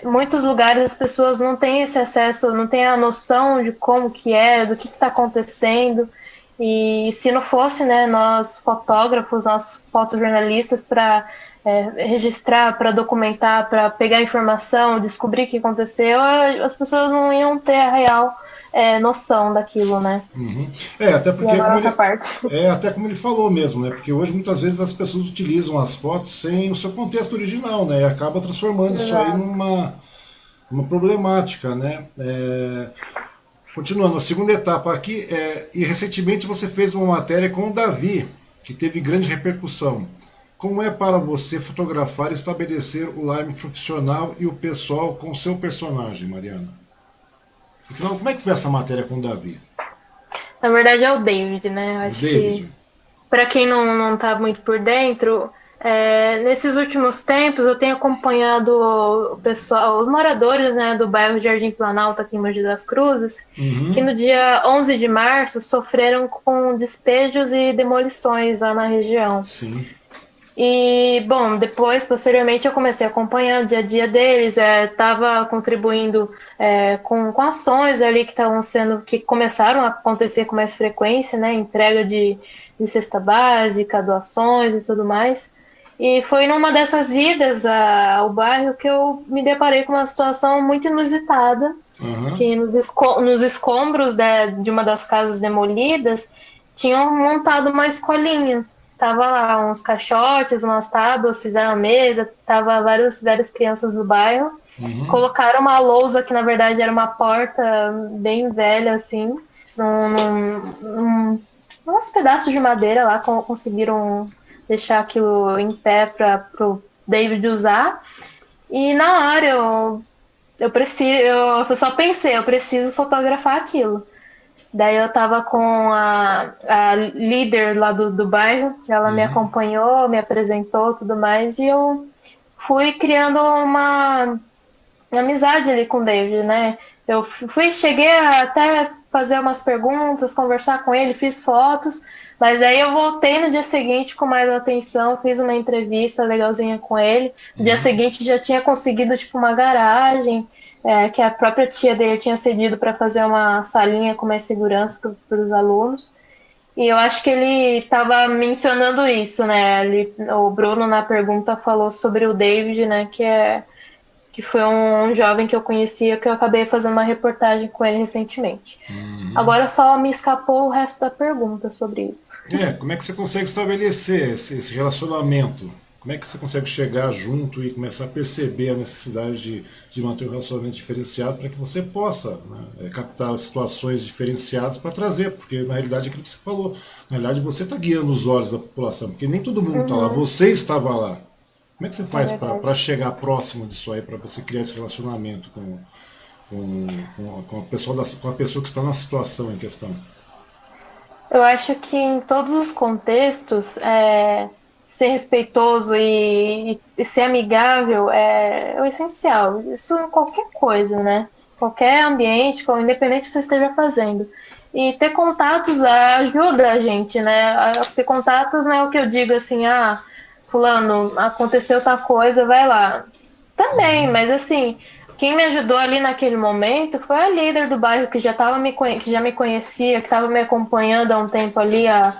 muitos lugares as pessoas não têm esse acesso, não têm a noção de como que é, do que está acontecendo, e se não fosse, né, nós fotógrafos, nós fotojornalistas, para registrar, para documentar, para pegar informação, descobrir o que aconteceu, as pessoas não iam ter a real noção daquilo, né? Uhum. Até E porque agora como outra ele, parte. até como ele falou mesmo, né? Porque hoje muitas vezes as pessoas utilizam as fotos sem o seu contexto original, né? E acaba transformando isso aí Exato. numa problemática, né? Continuando, a segunda etapa aqui, e recentemente você fez uma matéria com o Davi, que teve grande repercussão. Como é para você fotografar e estabelecer o line profissional e o pessoal com o seu personagem, Mariana? Afinal, como é que foi essa matéria com o Davi? Na verdade é o David, né? O Acho que David? para quem não tá muito por dentro, nesses últimos tempos eu tenho acompanhado o pessoal, os moradores, né, do bairro Jardim Planalto aqui em Mogi das Cruzes, que Uhum. no dia 11 de março sofreram com despejos e demolições lá na região. Sim. E, bom, depois, posteriormente, eu comecei a acompanhar o dia a dia deles, estava contribuindo com ações ali que começaram a acontecer com mais frequência, né? Entrega de cesta básica, doações e tudo mais. E foi numa dessas idas ao bairro que eu me deparei com uma situação muito inusitada, Uhum. que nos escombros de uma das casas demolidas tinham montado uma escolinha. Tava lá uns caixotes, umas tábuas, fizeram a mesa, tava várias crianças do bairro. Uhum. Colocaram uma lousa que na verdade era uma porta bem velha assim, uns pedaços de madeira lá, conseguiram deixar aquilo em pé para o David usar. E na hora eu só pensei, eu preciso fotografar aquilo. Daí eu tava com a líder lá do bairro, ela me Uhum. acompanhou, me apresentou tudo mais, e eu fui criando amizade ali com o David, né? Eu cheguei a até fazer umas perguntas, conversar com ele, fiz fotos, mas aí eu voltei no dia seguinte com mais atenção, fiz uma entrevista legalzinha com ele. No dia Uhum. seguinte já tinha conseguido tipo uma garagem, que a própria tia dele tinha cedido para fazer uma salinha com mais segurança para os alunos. E eu acho que ele estava mencionando isso, né? O Bruno na pergunta falou sobre o David, né? Que foi um jovem que eu conhecia, que eu acabei fazendo uma reportagem com ele recentemente. Uhum. Agora só me escapou o resto da pergunta sobre isso. Como é que você consegue estabelecer esse relacionamento? Como é que você consegue chegar junto e começar a perceber a necessidade de manter um relacionamento diferenciado para que você possa, né, captar situações diferenciadas para trazer? Porque na realidade é aquilo que você falou. Na realidade você está guiando os olhos da população, porque nem todo mundo está lá, Uhum, você estava lá. Como é que você é faz verdade. para chegar próximo disso aí, para você criar esse relacionamento com a pessoa que está na situação em questão? Eu acho que em todos os contextos, ser respeitoso e ser amigável é o essencial. Isso em qualquer coisa, né? Qualquer ambiente, independente do que você esteja fazendo. E ter contatos ajuda a gente, né? Ter contatos não é o que eu digo assim, fulano, aconteceu tal coisa, vai lá. Também, mas assim, quem me ajudou ali naquele momento foi a líder do bairro que que já me conhecia, que estava me acompanhando há um tempo ali a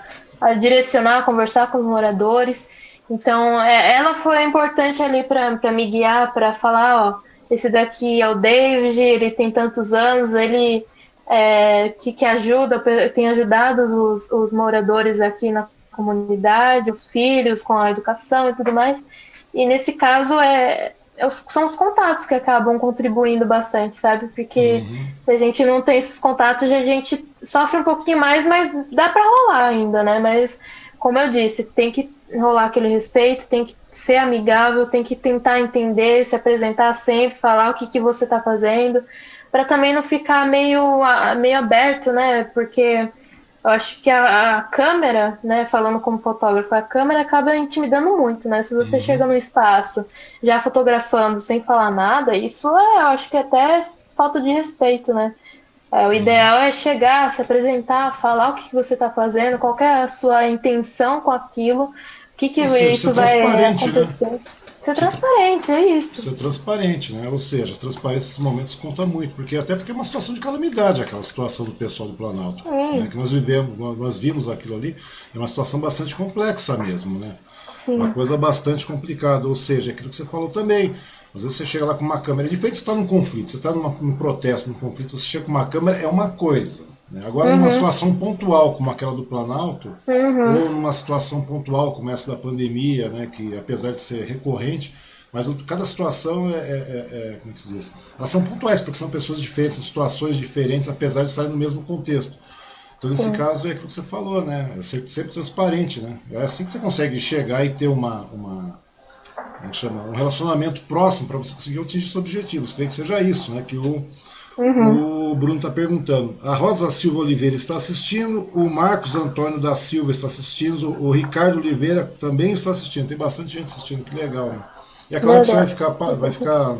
direcionar, a conversar com os moradores. Então, ela foi importante ali para me guiar, para falar, ó, esse daqui é o David, ele tem tantos anos, ele que ajuda, tem ajudado os moradores aqui na comunidade, os filhos com a educação e tudo mais. E nesse caso são os contatos que acabam contribuindo bastante, sabe? Porque Uhum. se a gente não tem esses contatos, a gente sofre um pouquinho mais, mas dá para rolar ainda, né? Mas, como eu disse, tem que rolar aquele respeito, tem que ser amigável, tem que tentar entender, se apresentar sempre, falar o que você está fazendo, para também não ficar meio aberto, né? Porque eu acho que a câmera, né, falando como fotógrafo, a câmera acaba intimidando muito, né? Se você chega no espaço já fotografando sem falar nada, isso eu acho que até falta de respeito, né? O ideal é chegar, se apresentar, falar o que você está fazendo, qual que é a sua intenção com aquilo, o que Ou seja, ser isso vai transparente, né? acontecer. Ser Ser, transparente, é isso. ser transparente, né? Ou seja, a transparência nesses momentos conta muito, porque é uma situação de calamidade aquela situação do pessoal do Planalto, né? Sim, Que nós vivemos, nós vimos aquilo ali, é uma situação bastante complexa mesmo, né? Uma sim. coisa bastante complicada, ou seja, aquilo que você falou também. Às vezes você chega lá com uma câmera, é diferente de você estar num conflito, você está num protesto, num conflito, você chega com uma câmera, é uma coisa. Né? Agora, numa Uhum, situação pontual como aquela do Planalto, uhum, ou numa situação pontual como essa da pandemia, né, que apesar de ser recorrente, mas cada situação como é que se diz? Elas são pontuais, porque são pessoas diferentes, situações diferentes, apesar de estarem no mesmo contexto. Então, nesse sim. caso, é aquilo que você falou, né? É ser sempre transparente, né? É assim que você consegue chegar e ter como chama, um relacionamento próximo para você conseguir atingir seus objetivos. Creio que seja isso, né? Que Uhum. o Bruno está perguntando. A Rosa Silva Oliveira está assistindo, o Marcos Antônio da Silva está assistindo, o Ricardo Oliveira também está assistindo. Tem bastante gente assistindo, que legal, né? E é claro Meu que isso Deus. vai ficar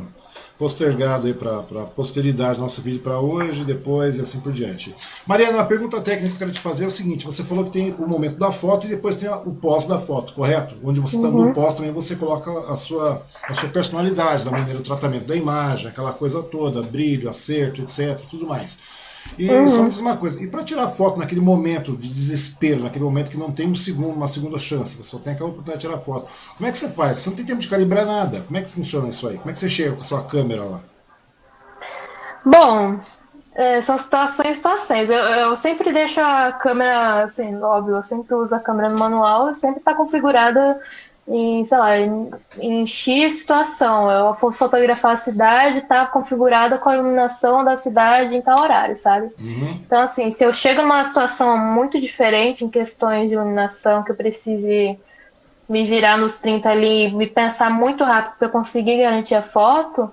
postergado aí para a posteridade nosso vídeo para hoje, depois e assim por diante. Mariana, a pergunta técnica que eu quero te fazer é o seguinte: você falou que tem o momento da foto e depois tem o pós da foto, correto? Onde você está no Uhum. pós também você coloca a sua personalidade, da maneira do tratamento da imagem, aquela coisa toda, brilho, acerto, etc, tudo mais. E só me Uhum. diz uma coisa, e para tirar foto naquele momento de desespero, naquele momento que não tem uma segunda chance, você só tem aquela oportunidade de tirar foto, como é que você faz? Você não tem tempo de calibrar nada. Como é que funciona isso aí? Como é que você chega com a sua câmera lá? Bom, são situações e situações. Eu sempre deixo a câmera, assim, óbvio, eu sempre uso a câmera no manual e sempre está configurada em, sei lá, em X situação. Eu vou fotografar a cidade, tá configurada com a iluminação da cidade em tal horário, sabe? Uhum. Então, assim, se eu chego numa situação muito diferente em questões de iluminação, que eu precise me virar nos 30 ali, me pensar muito rápido para conseguir garantir a foto,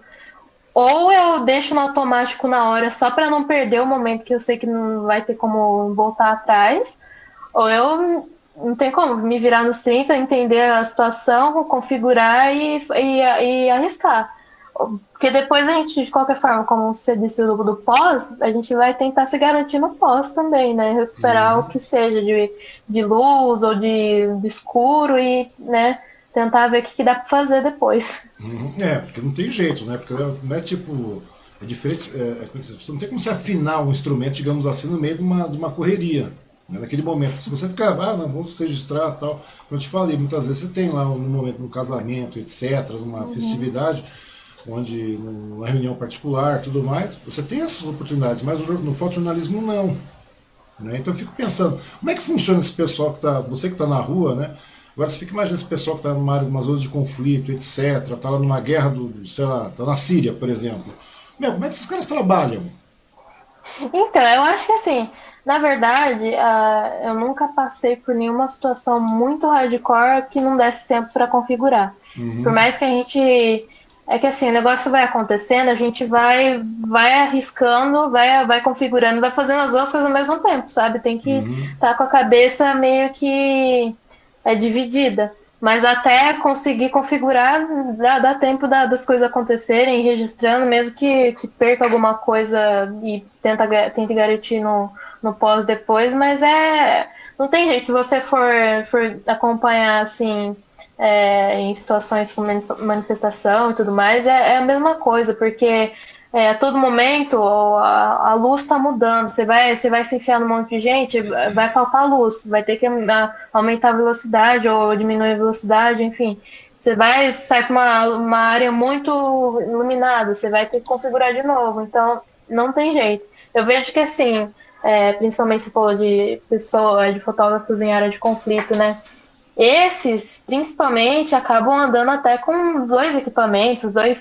ou eu deixo no automático na hora só para não perder o momento que eu sei que não vai ter como voltar atrás, ou eu não tem como me virar nos 30, entender a situação, configurar e arriscar. Porque depois a gente, de qualquer forma, como você disse do pós, a gente vai tentar se garantir no pós também, né? Recuperar o que seja de luz ou de escuro e, né, tentar ver o que dá para fazer depois. Porque não tem jeito, né? Porque não é tipo. É diferente. Você não tem como você afinar um instrumento, digamos assim, no meio de uma correria. Né? Naquele momento. Se você ficar, não, vamos registrar tal. Como eu te falei, muitas vezes você tem lá no momento, no casamento, etc., numa festividade, onde numa reunião particular tudo mais, você tem essas oportunidades, mas no fotojornalismo não. Né? Então eu fico pensando, como é que funciona esse pessoal que está, você que está na rua, né? Agora você fica imaginando esse pessoal que está numa área, numa zona de conflito, etc., está lá numa guerra sei lá, está na Síria, por exemplo. Como é que esses caras trabalham? Então, eu acho que assim, na verdade, eu nunca passei por nenhuma situação muito hardcore que não desse tempo para configurar. Por mais que a gente. É que assim, o negócio vai acontecendo, a gente vai arriscando, vai configurando, vai fazendo as duas coisas ao mesmo tempo, sabe? Tem que estar com a cabeça meio que dividida. Mas até conseguir configurar, dá tempo das coisas acontecerem, registrando, mesmo que perca alguma coisa e tente garantir no pós depois, mas não tem jeito. Se você for acompanhar assim, em situações com manifestação e tudo mais, é a mesma coisa, porque a todo momento a luz está mudando. Você vai se enfiar num monte de gente, vai faltar luz, vai ter que aumentar a velocidade ou diminuir a velocidade, enfim. Você vai sair para uma área muito iluminada, você vai ter que configurar de novo. Então, não tem jeito. Eu vejo que assim, principalmente se for de fotógrafos em área de conflito, né? Esses, principalmente, acabam andando até com 2,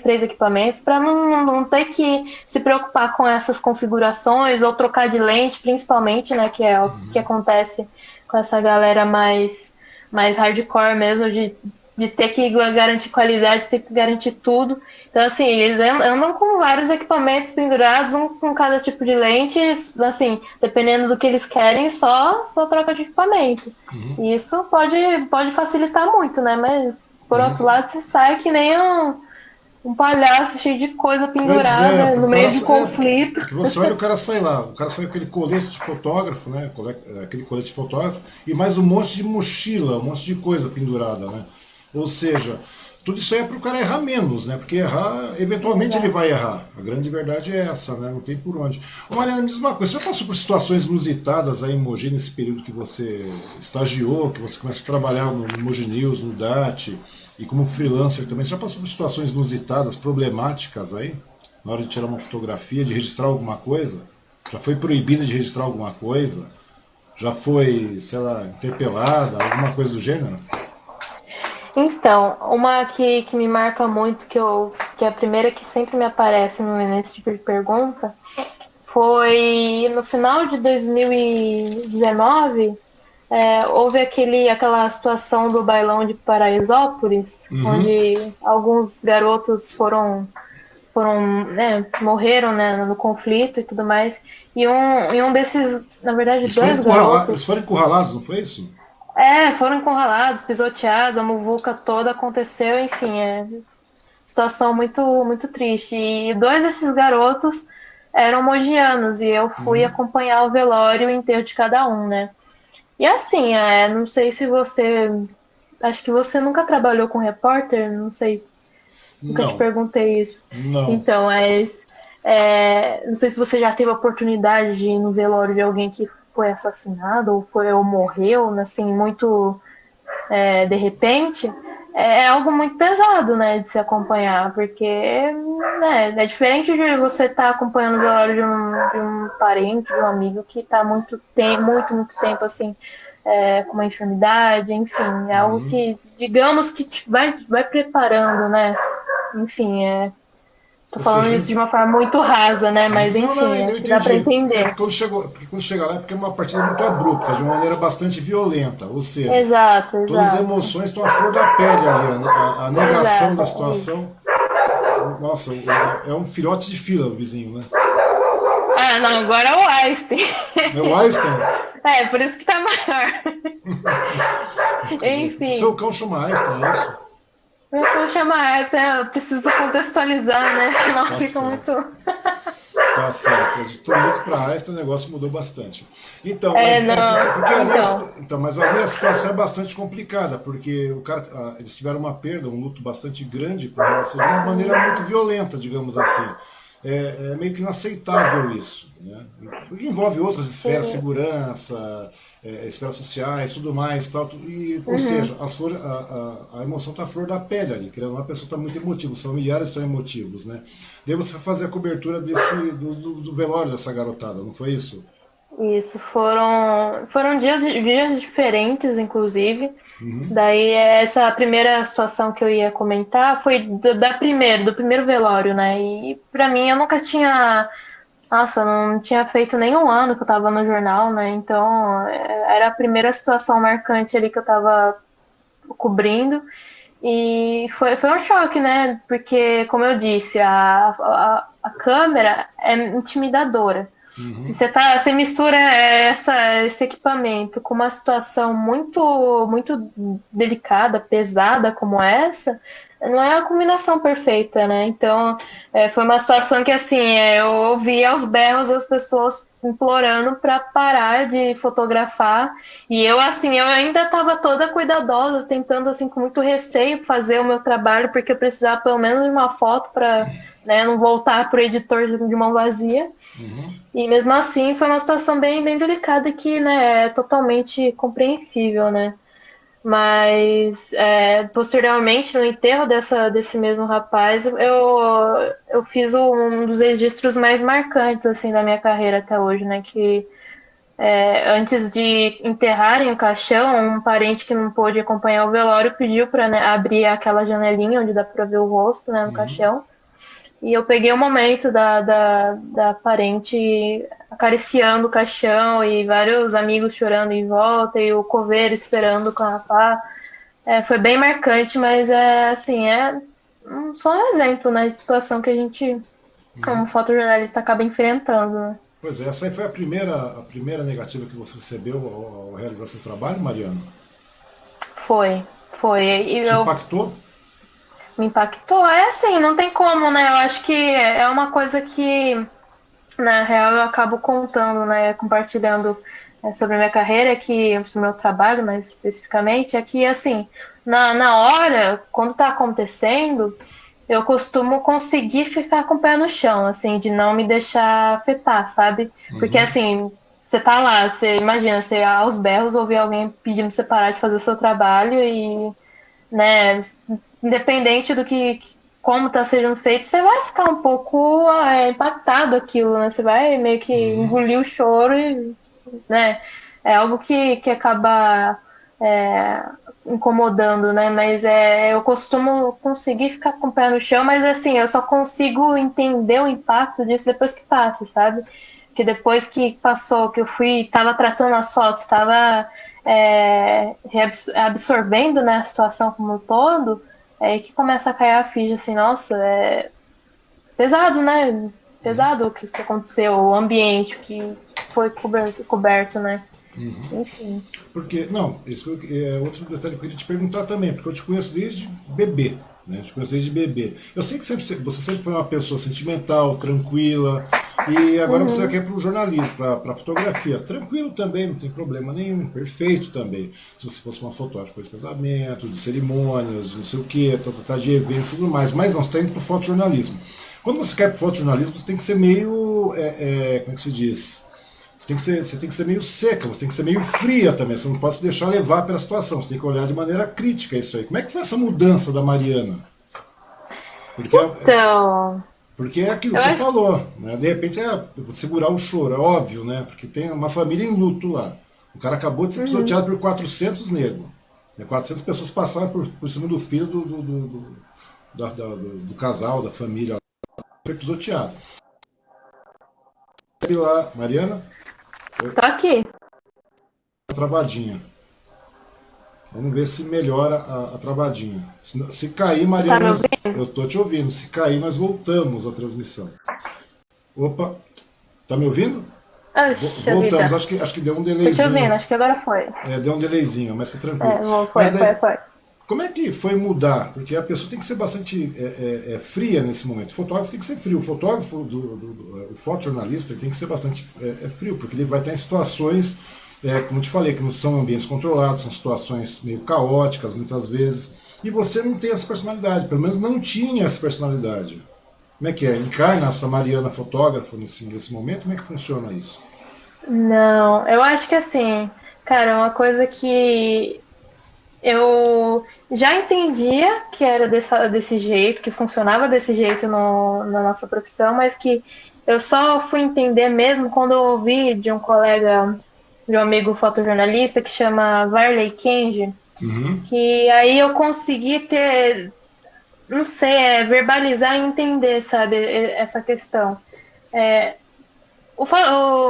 3 equipamentos, para não ter que se preocupar com essas configurações ou trocar de lente, principalmente, né? Que é o que acontece com essa galera mais hardcore mesmo, de ter que garantir qualidade, ter que garantir tudo. Então, assim, eles andam com vários equipamentos pendurados, um com cada tipo de lente, assim, dependendo do que eles querem, só troca de equipamento. E isso pode facilitar muito, né? Mas, por outro lado, você sai que nem um palhaço cheio de coisa Pois é, pendurada no meio de conflito. porque você olha o cara sai lá, o cara sai com aquele colete de fotógrafo, né? Aquele colete de fotógrafo, e mais um monte de mochila, um monte de coisa pendurada, né? Ou seja, tudo isso aí é para o cara errar menos, né? Porque errar, eventualmente ele vai errar. A grande verdade é essa, né? Não tem por onde. Ô Mariana, me diz uma coisa, você já passou por situações inusitadas aí em Mogi nesse período que você estagiou, que você começou a trabalhar no Mogi News, no DAT, e como freelancer também, você já passou por situações inusitadas, problemáticas aí? Na hora de tirar uma fotografia, de registrar alguma coisa? Já foi proibido de registrar alguma coisa? Já foi, sei lá, interpelada, alguma coisa do gênero? Então, uma que me marca muito, que é a primeira que sempre me aparece nesse tipo de pergunta, foi no final de 2019, houve aquela situação do bailão de Paraisópolis, onde alguns garotos né, morreram, né, no conflito e tudo mais, e um desses, na verdade, dois garotos... Eles foram encurralados, não foi isso? Foram encurralados, pisoteados, a muvuca toda aconteceu, enfim, situação muito, muito triste. E dois desses garotos eram mogianos e eu fui acompanhar o velório e o enterro de cada um, né? E assim, não sei se você... Acho que você nunca trabalhou com repórter, não sei, nunca te Não, perguntei isso. não. Então, não sei se você já teve a oportunidade de ir no velório de alguém que foi assassinado ou morreu, assim, muito de repente, algo muito pesado, né, de se acompanhar, porque né, é diferente de você estar acompanhando o velório de um parente, de um amigo que está muito tempo, assim, com uma enfermidade, enfim, é algo que, digamos que vai preparando, né, enfim, tô Ou falando seja, isso de uma forma muito rasa, né, mas não, enfim, eu acho que dá para entendi. entender. Porque quando chega lá é porque é uma partida muito abrupta, de uma maneira bastante violenta. Ou seja, Exato, todas as exato, emoções estão à flor da pele ali. A negação exato, da é isso. situação. Nossa, é um filhote de fila o vizinho, né? Não, agora é o Einstein. É o Einstein. Por isso que tá maior. O seu Enfim. cão chama Einstein, é isso? Eu chamar essa, eu preciso contextualizar, né? Senão Tá fica certo. muito. Tá certo. De Tonico para Einstein o negócio mudou bastante. Então, É, mas não. porque ali Então. mas ali a situação é bastante complicada, porque o cara, eles tiveram uma perda, um luto bastante grande com relação, de uma maneira muito violenta, digamos assim. É meio que inaceitável isso, né? Porque envolve outras esferas, Sim. segurança, esferas sociais, tudo mais, tal, ou Uhum. seja, a emoção está à flor da pele ali, querendo ou não, a pessoa está muito emotiva, os familiares estão emotivos, né? Daí você vai fazer a cobertura do velório dessa garotada, não foi isso? Isso, foram dias diferentes, inclusive. Uhum, Daí, essa primeira situação que eu ia comentar foi do primeiro velório, né? E pra mim, eu nunca tinha. Nossa, não tinha feito nem um ano que eu tava no jornal, né? Então, era a primeira situação marcante ali que eu tava cobrindo. E foi um choque, né? Porque, como eu disse, a câmera é intimidadora. uhum, Você mistura esse equipamento com uma situação muito delicada, pesada como essa, não é a combinação perfeita, né? Então, foi uma situação que, assim, eu ouvi aos berros as pessoas implorando para parar de fotografar. E eu, assim, eu ainda estava toda cuidadosa, tentando, assim, com muito receio fazer o meu trabalho, porque eu precisava pelo menos de uma foto para, né, não voltar para o editor de mão vazia. uhum. E mesmo assim foi uma situação bem delicada que, né, é totalmente compreensível, né? Mas posteriormente, no enterro desse mesmo rapaz, eu fiz um dos registros mais marcantes assim da minha carreira até hoje, né? Que antes de enterrarem o caixão, um parente que não pôde acompanhar o velório pediu para, né, abrir aquela janelinha onde dá para ver o rosto, né, no caixão. E eu peguei o momento da parente acariciando o caixão e vários amigos chorando em volta e o coveiro esperando com a pá. Foi bem marcante, mas assim, só um exemplo, né, de situação que a gente, como fotojornalista, acaba enfrentando. Né? Pois é, essa aí foi a primeira negativa que você recebeu ao realizar seu trabalho, Mariana? Foi. E Te eu impactou? me impactou. É assim, não tem como, né? Eu acho que é uma coisa que na real, eu acabo contando, né, compartilhando sobre a minha carreira, sobre o meu trabalho, mais especificamente, é que, assim, na hora, quando tá acontecendo, eu costumo conseguir ficar com o pé no chão, assim, de não me deixar afetar, sabe? Porque, Uhum, assim, você tá lá, você imagina, você aos berros ouvir alguém pedindo pra você parar de fazer o seu trabalho e né? Independente do que como está sendo feito, você vai ficar um pouco impactado aquilo, né? Você vai meio que uhum, engolir o choro e, né? É algo que acaba é, incomodando, né? Mas eu costumo conseguir ficar com o pé no chão, mas assim, eu só consigo entender o impacto disso depois que passa, sabe? Que depois que passou, que eu tava tratando as fotos, estava absorvendo, né, a situação como um todo, que começa a cair a ficha, assim, nossa, pesado, né? uhum. Pesado o que aconteceu, o ambiente, o que foi coberto, né? Enfim. Porque, não, isso é outro detalhe que eu queria te perguntar também, porque eu te conheço desde bebê, né? Eu te conheço desde bebê. Eu sei que você sempre foi uma pessoa sentimental, tranquila, e agora você Uhum. quer para o jornalismo, para fotografia. Tranquilo também, não tem problema nenhum, perfeito também. Se você fosse uma fotógrafa de casamento, de cerimônias, de não sei o que, de eventos e tudo mais. Mas não, você está indo para o fotojornalismo. Quando você quer para o fotojornalismo, você tem que ser meio, como é que se diz? Você tem que ser meio seca, você tem que ser meio fria também. Você não pode se deixar levar pela situação. Você tem que olhar de maneira crítica isso aí. Como é que foi essa mudança da Mariana? Porque Então, porque é aquilo que eu você acho. falou, né? De repente segurar o choro, é óbvio, né? Porque tem uma família em luto lá. O cara acabou de ser Uhum. pisoteado por 400 negros. 400 pessoas passaram por cima do filho do casal, da família. Foi pisoteado. Lá, Mariana, Tô aqui. travadinha. Vamos ver se melhora a travadinha. Se cair, Tá Mariana, me ouvindo? eu tô te ouvindo. Se cair, nós voltamos à transmissão. Opa, tá me ouvindo? Oxa vida. Voltamos. Acho que deu um Tô te ouvindo, delayzinho. acho que agora foi. Deu um delayzinho, mas tá tranquilo. Foi, Mas foi, daí, foi. Como é que foi mudar? Porque a pessoa tem que ser bastante fria nesse momento. O fotógrafo tem que ser frio. O fotógrafo, o fotojornalista, ele tem que ser bastante frio, porque ele vai estar em situações, como eu te falei, que não são ambientes controlados, são situações meio caóticas muitas vezes. E você não tem essa personalidade, pelo menos não tinha essa personalidade. Como é que é? Encarna essa Mariana fotógrafa nesse momento? Como é que funciona isso? Não, eu acho que assim, cara, é uma coisa que eu já entendia que era desse jeito, que funcionava desse jeito na nossa profissão, mas que eu só fui entender mesmo quando eu ouvi de um colega, de um amigo fotojornalista que chama Varley Kenji, Uhum. que aí eu consegui ter, não sei, verbalizar e entender, sabe, essa questão. O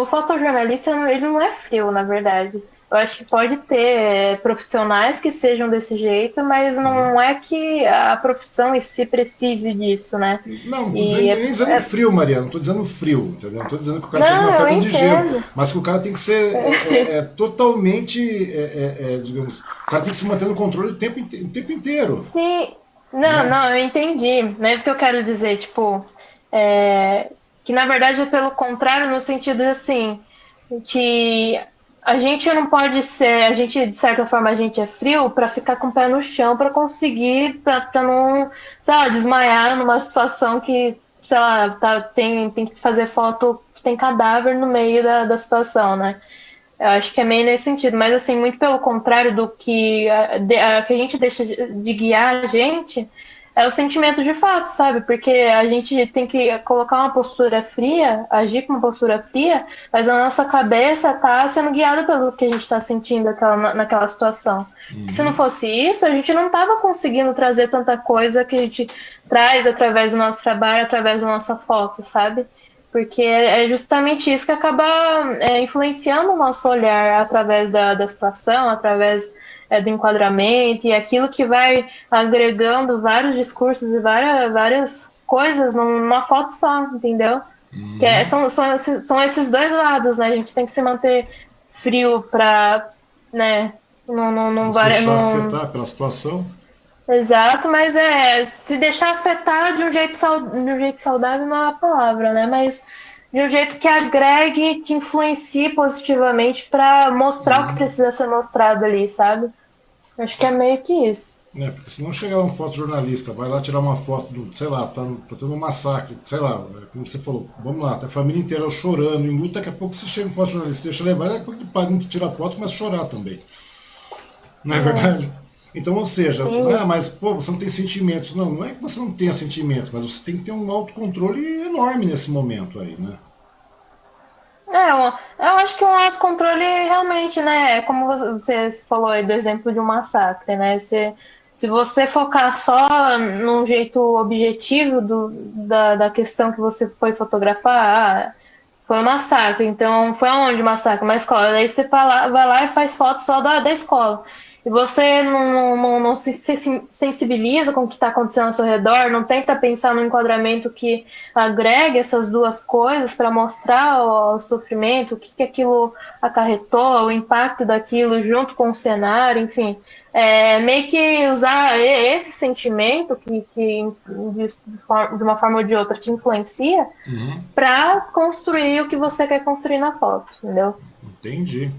fotojornalista, ele não é frio, na verdade. Eu acho que pode ter profissionais que sejam desse jeito, mas Uhum. não é que a profissão em si precise disso, né? Não, não tô E nem dizendo frio, Mariana, não tô dizendo frio, entendeu? Não tô dizendo que o cara seja uma não, eu pedra de gelo, entendo. mas que o cara tem que ser totalmente, digamos, o cara tem que se manter no controle o tempo inteiro, Sim, não, né? não, eu entendi. Não é isso que eu quero dizer, tipo, é, que na verdade é pelo contrário, no sentido assim, que a gente não pode ser, a gente, de certa forma, a gente é frio para ficar com o pé no chão para conseguir, para não, sei lá, desmaiar numa situação que, sei lá, tem que fazer foto que tem cadáver no meio da situação, né? Eu acho que é meio nesse sentido, mas assim, muito pelo contrário do que que a gente deixa de guiar a gente, é o sentimento de fato, sabe? Porque a gente tem que colocar uma postura fria, agir com uma postura fria, mas a nossa cabeça tá sendo guiada pelo que a gente está sentindo naquela situação. Porque se não Uhum. fosse isso, a gente não tava conseguindo trazer tanta coisa que a gente traz através do nosso trabalho, através da nossa foto, sabe? Porque é justamente isso que acaba influenciando o nosso olhar através da situação, através do enquadramento e aquilo que vai agregando vários discursos e várias coisas numa foto só, entendeu? São esses dois lados, né? A gente tem que se manter frio para, né, Não se deixar afetar pela situação. exato, mas se deixar afetar de um jeito saudável não é a palavra, né? Mas de um jeito que agregue, que influencie positivamente para mostrar o que precisa ser mostrado ali, sabe? Acho que é meio que isso. Porque se não chegar um fotojornalista, vai lá tirar uma foto do, sei lá, tá tendo um massacre, sei lá, como você falou, vamos lá, tá a família inteira chorando, em luta, daqui a pouco se chega um fotojornalista, deixa levar, daqui a pouco ele para de tirar foto e começa a chorar também. Não é verdade? Então, ou seja, Sim. mas pô, você não tem sentimentos. Não, não é que você não tenha sentimentos, mas você tem que ter um autocontrole enorme nesse momento aí, né? Eu acho que o autocontrole realmente, né? É como você falou aí do exemplo de um massacre, né? Se você focar só num jeito objetivo da questão que você foi fotografar, foi um massacre. Então, foi aonde o massacre? Uma escola. Daí você vai lá e faz foto só da escola. E você não se sensibiliza com o que está acontecendo ao seu redor, não tenta pensar no enquadramento que agregue essas duas coisas para mostrar o sofrimento, o que aquilo acarretou, o impacto daquilo junto com o cenário, enfim. Meio que usar esse sentimento que de uma forma ou de outra te influencia Uhum. para construir o que você quer construir na foto, entendeu? Entendi.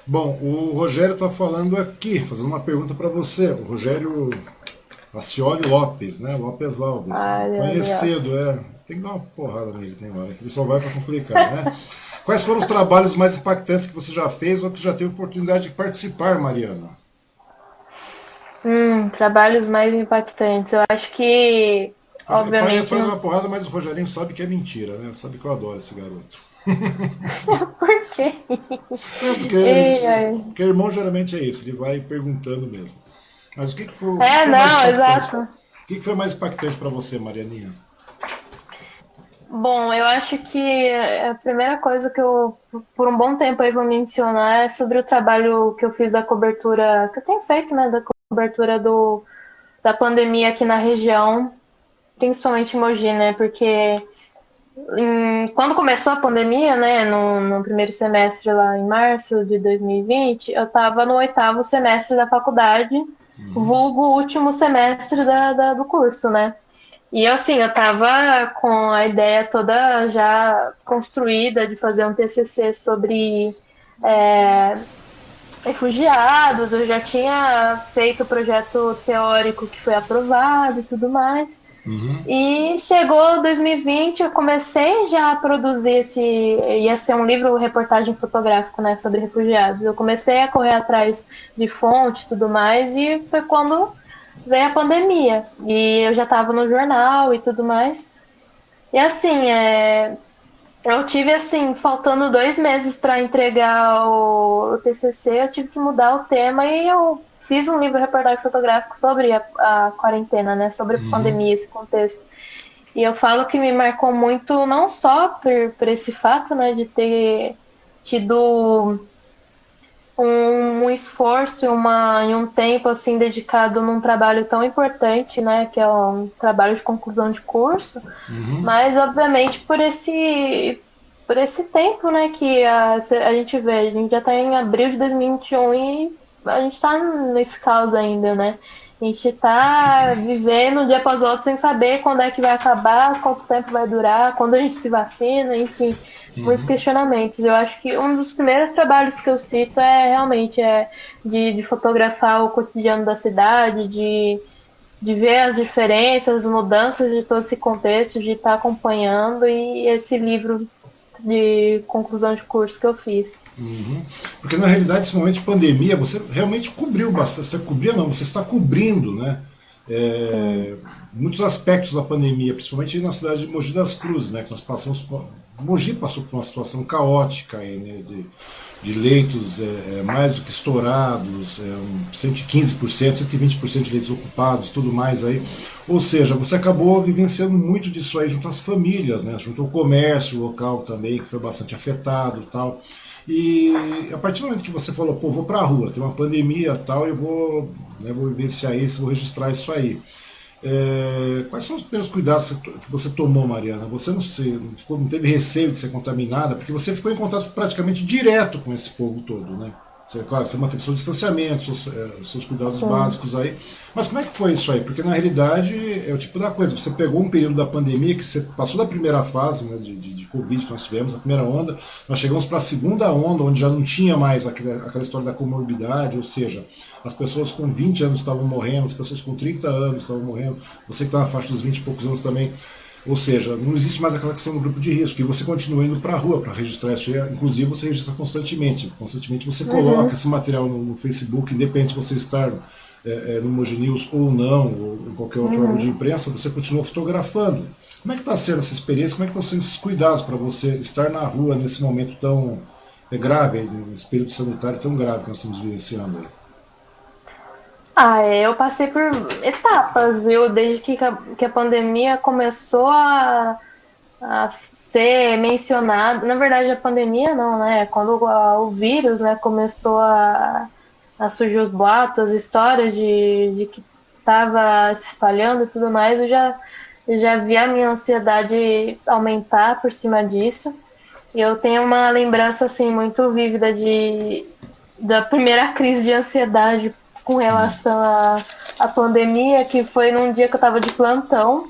Bom, o Rogério está falando aqui, fazendo uma pergunta para você. O Rogério Acioli Lopes, né? Lopes Alves. Ai, Conhecido, aliás. Tem que dar uma porrada nele, tem hora que ele só vai para complicar, né? Quais foram os trabalhos mais impactantes que você já fez ou que já teve oportunidade de participar, Mariana? Trabalhos mais impactantes. Eu acho que, Eu obviamente, falei não. uma porrada, mas o Rogerinho sabe que é mentira, né? Sabe que eu adoro esse garoto. Por quê? Não, Ei, ai. porque irmão geralmente é isso, ele vai perguntando mesmo. Mas o que foi mais Não, impactante? exato. O que foi mais impactante para você, Marianinha? Bom, eu acho que a primeira coisa que eu, por um bom tempo aí, vou mencionar é sobre o trabalho que eu fiz da cobertura, que eu tenho feito, né, da cobertura da pandemia aqui na região, principalmente em Mogi, né, porque quando começou a pandemia, né, no primeiro semestre lá em março de 2020, eu estava no oitavo semestre da faculdade vulgo último semestre do curso, né? E assim, eu tava com a ideia toda já construída de fazer um TCC sobre refugiados, eu já tinha feito o projeto teórico que foi aprovado e tudo mais. E chegou 2020, eu comecei já a produzir ia ser um livro reportagem fotográfico, né, sobre refugiados. Eu comecei a correr atrás de fonte e tudo mais, e foi quando veio a pandemia. E eu já estava no jornal e tudo mais. E assim, eu tive assim, faltando 2 meses para entregar o TCC, eu tive que mudar o tema e eu fiz um livro reportagem fotográfico sobre a quarentena, né, sobre a pandemia, esse contexto. E eu falo que me marcou muito, não só por esse fato, né, de ter tido um esforço e um tempo assim dedicado num trabalho tão importante, né, que é um trabalho de conclusão de curso, mas obviamente por esse tempo, né, que a gente vê, a gente já está em abril de 2021 e a gente está nesse caos ainda, né? A gente está vivendo um dia após outro sem saber quando é que vai acabar, quanto tempo vai durar, quando a gente se vacina, enfim, muitos questionamentos. Eu acho que um dos primeiros trabalhos que eu cito realmente de fotografar o cotidiano da cidade, de ver as diferenças, as mudanças de todo esse contexto, de estar acompanhando, e esse livro de conclusão de curso que eu fiz. Porque na realidade, esse momento de pandemia, você realmente cobriu bastante. Você cobria, não, você está cobrindo, né? Sim. Muitos aspectos da pandemia, principalmente na cidade de Mogi das Cruzes, né? Que nós passamos Mogi passou por uma situação caótica aí, né? De leitos mais do que estourados, 115%, 120% de leitos ocupados, tudo mais aí. Ou seja, você acabou vivenciando muito disso aí junto às famílias, né? Junto ao comércio local também, que foi bastante afetado e tal. E a partir do momento que você falou, pô, vou pra rua, tem uma pandemia e tal, eu vou vivenciar isso, vou registrar isso aí. Quais são os primeiros cuidados que você tomou, Mariana? Você não teve receio de ser contaminada, porque você ficou em contato praticamente direto com esse povo todo, né? Claro, você manteve seu distanciamento, seus cuidados Sim. básicos aí. Mas como é que foi isso aí? Porque na realidade é o tipo da coisa. Você pegou um período da pandemia, que você passou da primeira fase, né, de Covid que nós tivemos, a primeira onda, nós chegamos para a segunda onda, onde já não tinha mais aquela história da comorbidade, ou seja, as pessoas com 20 anos estavam morrendo, as pessoas com 30 anos estavam morrendo, você que está na faixa dos 20 e poucos anos também. Ou seja, não existe mais aquela questão do grupo de risco, e você continua indo para a rua para registrar isso aí, inclusive você registra constantemente. Constantemente você coloca esse material no Facebook, independente de você estar no Mogi News ou não, ou em qualquer outro órgão de imprensa, você continua fotografando. Como é que está sendo essa experiência? Como é que estão sendo esses cuidados para você estar na rua nesse momento tão grave, nesse período sanitário tão grave que nós estamos vivenciando aí? Eu passei por etapas, viu? Desde que a pandemia começou a ser mencionado. Na verdade, a pandemia não, né? Quando o vírus, né, começou a surgir os boatos, as histórias de que estava se espalhando e tudo mais, eu já vi a minha ansiedade aumentar por cima disso. E eu tenho uma lembrança assim muito vívida da primeira crise de ansiedade com relação à pandemia, que foi num dia que eu estava de plantão.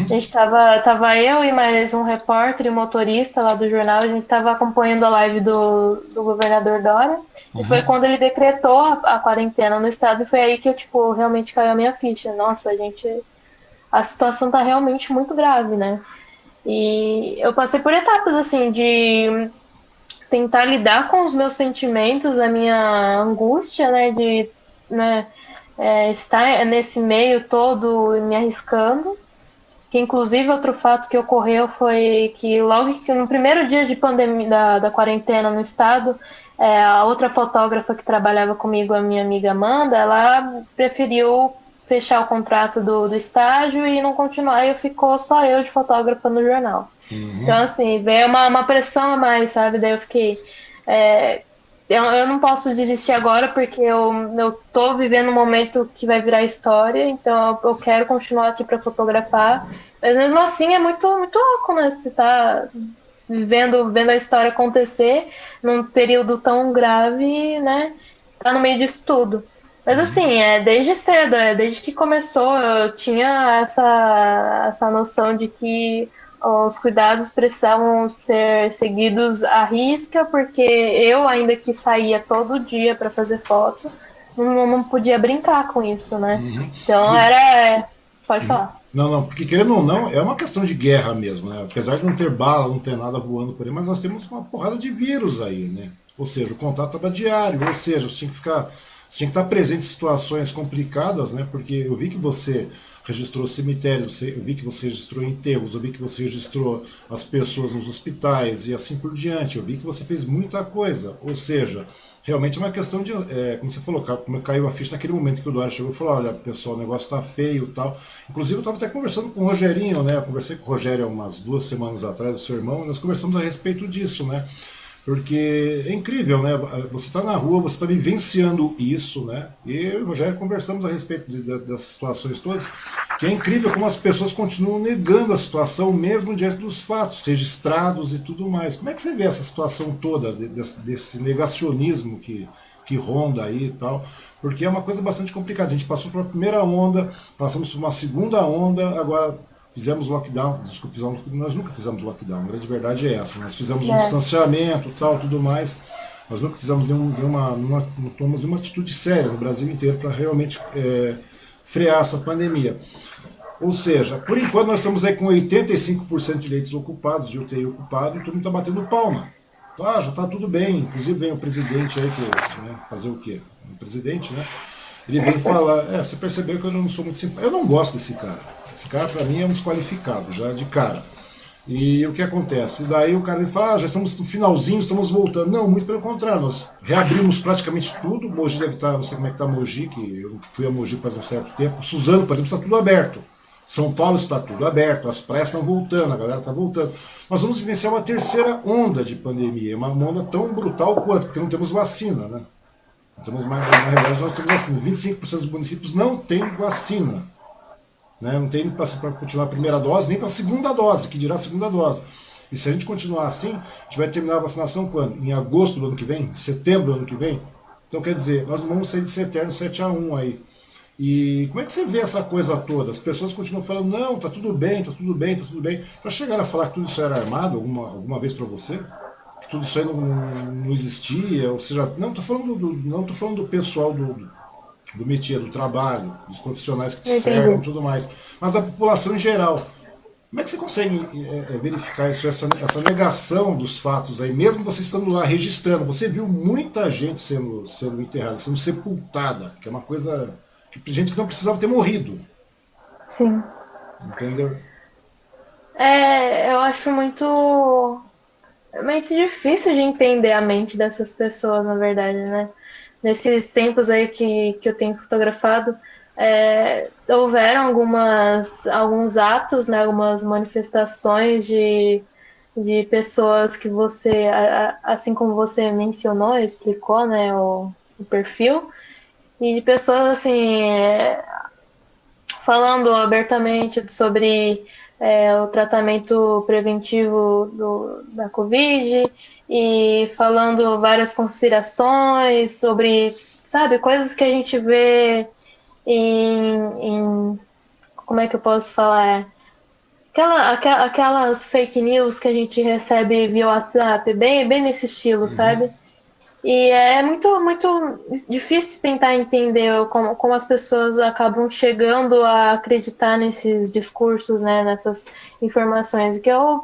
A gente tava eu e mais um repórter e um motorista lá do jornal, a gente tava acompanhando a live do governador Dória, e foi quando ele decretou a quarentena no estado, e foi aí que eu, tipo, realmente caiu a minha ficha. Nossa, a situação tá realmente muito grave, né? E eu passei por etapas, assim, de tentar lidar com os meus sentimentos, a minha angústia, né, de, né, estar nesse meio todo me arriscando. Que inclusive outro fato que ocorreu foi que logo que no primeiro dia de pandemia da quarentena no estado, a outra fotógrafa que trabalhava comigo, a minha amiga Amanda, ela preferiu fechar o contrato do estágio e não continuar, e ficou só eu de fotógrafa no jornal. Então, assim, veio uma pressão a mais, sabe? Daí eu fiquei. é, eu não posso desistir agora porque eu tô vivendo um momento que vai virar história, então eu quero continuar aqui para fotografar. Mas mesmo assim é muito, muito louco, né? Você tá vendo a história acontecer num período tão grave, né? Tá no meio disso tudo. Mas assim, desde cedo, desde que começou, eu tinha essa noção de que os cuidados precisavam ser seguidos à risca, porque eu, ainda que saía todo dia para fazer foto, não podia brincar com isso, né? Então Porque pode falar. Não, não, porque querendo ou não, é uma questão de guerra mesmo, né? Apesar de não ter bala, não ter nada voando por aí, mas nós temos uma porrada de vírus aí, né? Ou seja, o contato estava diário, ou seja, você tinha que ficar, você tinha que estar presente em situações complicadas, né? Porque eu vi que você registrou cemitérios, eu vi que você registrou enterros, eu vi que você registrou as pessoas nos hospitais e assim por diante. Eu vi que você fez muita coisa, ou seja, realmente é uma questão de, como você falou, como caiu a ficha naquele momento que o Dória chegou e falou, olha, pessoal, o negócio tá feio e tal. Inclusive eu estava até conversando com o Rogerinho, né? Eu conversei com o Rogério há umas 2 semanas atrás, o seu irmão, e nós conversamos a respeito disso, né? Porque é incrível, né? Você está na rua, você está vivenciando isso, né? E eu e o Rogério conversamos a respeito dessas situações todas, que é incrível como as pessoas continuam negando a situação, mesmo diante dos fatos registrados e tudo mais. Como é que você vê essa situação toda, desse negacionismo que ronda aí e tal? Porque é uma coisa bastante complicada. A gente passou por uma primeira onda, passamos por uma segunda onda, agora fizemos lockdown, desculpa, nós nunca fizemos lockdown, a grande verdade é essa, nós fizemos um É, distanciamento, tal, tudo mais, nós nunca fizemos não tomamos nenhuma atitude séria no Brasil inteiro para realmente frear essa pandemia. Ou seja, por enquanto nós estamos aí com 85% de leitos ocupados, de UTI ocupado, e todo mundo está batendo palma. Ah, já está tudo bem, inclusive vem o presidente aí, que, né, fazer o quê? O presidente, né? Ele vem falar, você percebeu que eu já não sou muito simpático. Eu não gosto desse cara. Esse cara, para mim, é um desqualificado, já de cara. E o que acontece? E daí o cara me fala, já estamos no finalzinho, estamos voltando. Não, muito pelo contrário, nós reabrimos praticamente tudo. Mogi deve estar, não sei como é que está Mogi, que eu fui a Mogi faz um certo tempo. Suzano, por exemplo, está tudo aberto. São Paulo está tudo aberto, as praias estão voltando, a galera está voltando. Nós vamos vivenciar uma terceira onda de pandemia, uma onda tão brutal quanto, porque não temos vacina, né? Na realidade, nós temos vacina. 25% dos municípios não têm vacina. Né? Não tem para continuar a primeira dose, nem para a segunda dose, que dirá a segunda dose. E se a gente continuar assim, a gente vai terminar a vacinação quando? Em agosto do ano que vem? Setembro do ano que vem? Então, quer dizer, nós não vamos sair desse eterno 7-1 aí. E como é que você vê essa coisa toda? As pessoas continuam falando, não, tá tudo bem, tá tudo bem, tá tudo bem. Já chegaram a falar que tudo isso era armado alguma vez para você? Que tudo isso aí não existia? Ou seja, não tô falando não tô falando do pessoal do métier, do trabalho, dos profissionais que te eu cercam e entendi. tudo mais, mas da população em geral. Como é que você consegue verificar isso, essa negação dos fatos aí, mesmo você estando lá registrando? Você viu muita gente sendo enterrada, sendo sepultada, que é uma coisa. Gente que não precisava ter morrido, Sim. entendeu? Eu acho muito difícil de entender a mente dessas pessoas, na verdade, né? Nesses tempos aí que eu tenho fotografado, houveram alguns atos, né, algumas manifestações de pessoas que você, assim como você mencionou, explicou, né, o perfil, e de pessoas assim, falando abertamente sobre o tratamento preventivo da Covid e falando várias conspirações sobre, sabe, coisas que a gente vê em como é que eu posso falar? Aquelas fake news que a gente recebe via WhatsApp, bem nesse estilo, sabe? E é muito difícil tentar entender como as pessoas acabam chegando a acreditar nesses discursos, né, nessas informações. O que eu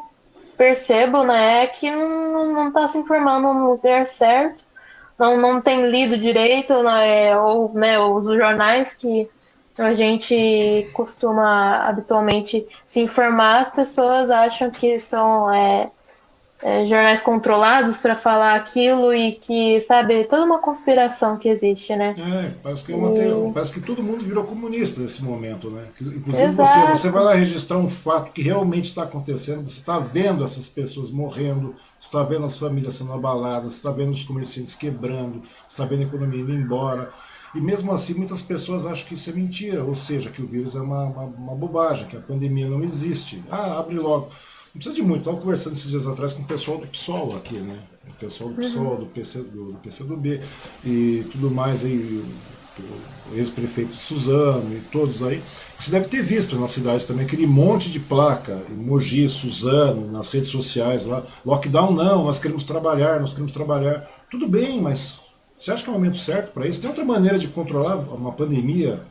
percebo, né, é que não está se informando no lugar certo, não tem lido direito, né, ou né, os jornais que a gente costuma habitualmente se informar, as pessoas acham que são jornais controlados para falar aquilo e que, sabe, toda uma conspiração que existe, né? Parece que, E... parece que todo mundo virou comunista nesse momento, né? Inclusive você vai Exato, lá registrar um fato que realmente está acontecendo, você está vendo essas pessoas morrendo, você está vendo as famílias sendo abaladas, você está vendo os comerciantes quebrando, você está vendo a economia indo embora. E mesmo assim, muitas pessoas acham que isso é mentira, ou seja, que o vírus é uma bobagem, que a pandemia não existe. Ah, abre logo. Não precisa de muito. Estava conversando esses dias atrás com o pessoal do PSOL aqui, né? O pessoal do PSOL, do PC do B e tudo mais aí. o ex-prefeito Suzano e todos aí. Você deve ter visto na cidade também aquele monte de placa, Mogi, Suzano, nas redes sociais lá, lockdown não, nós queremos trabalhar, nós queremos trabalhar. Tudo bem, mas você acha que é o momento certo para isso? Tem outra maneira de controlar uma pandemia,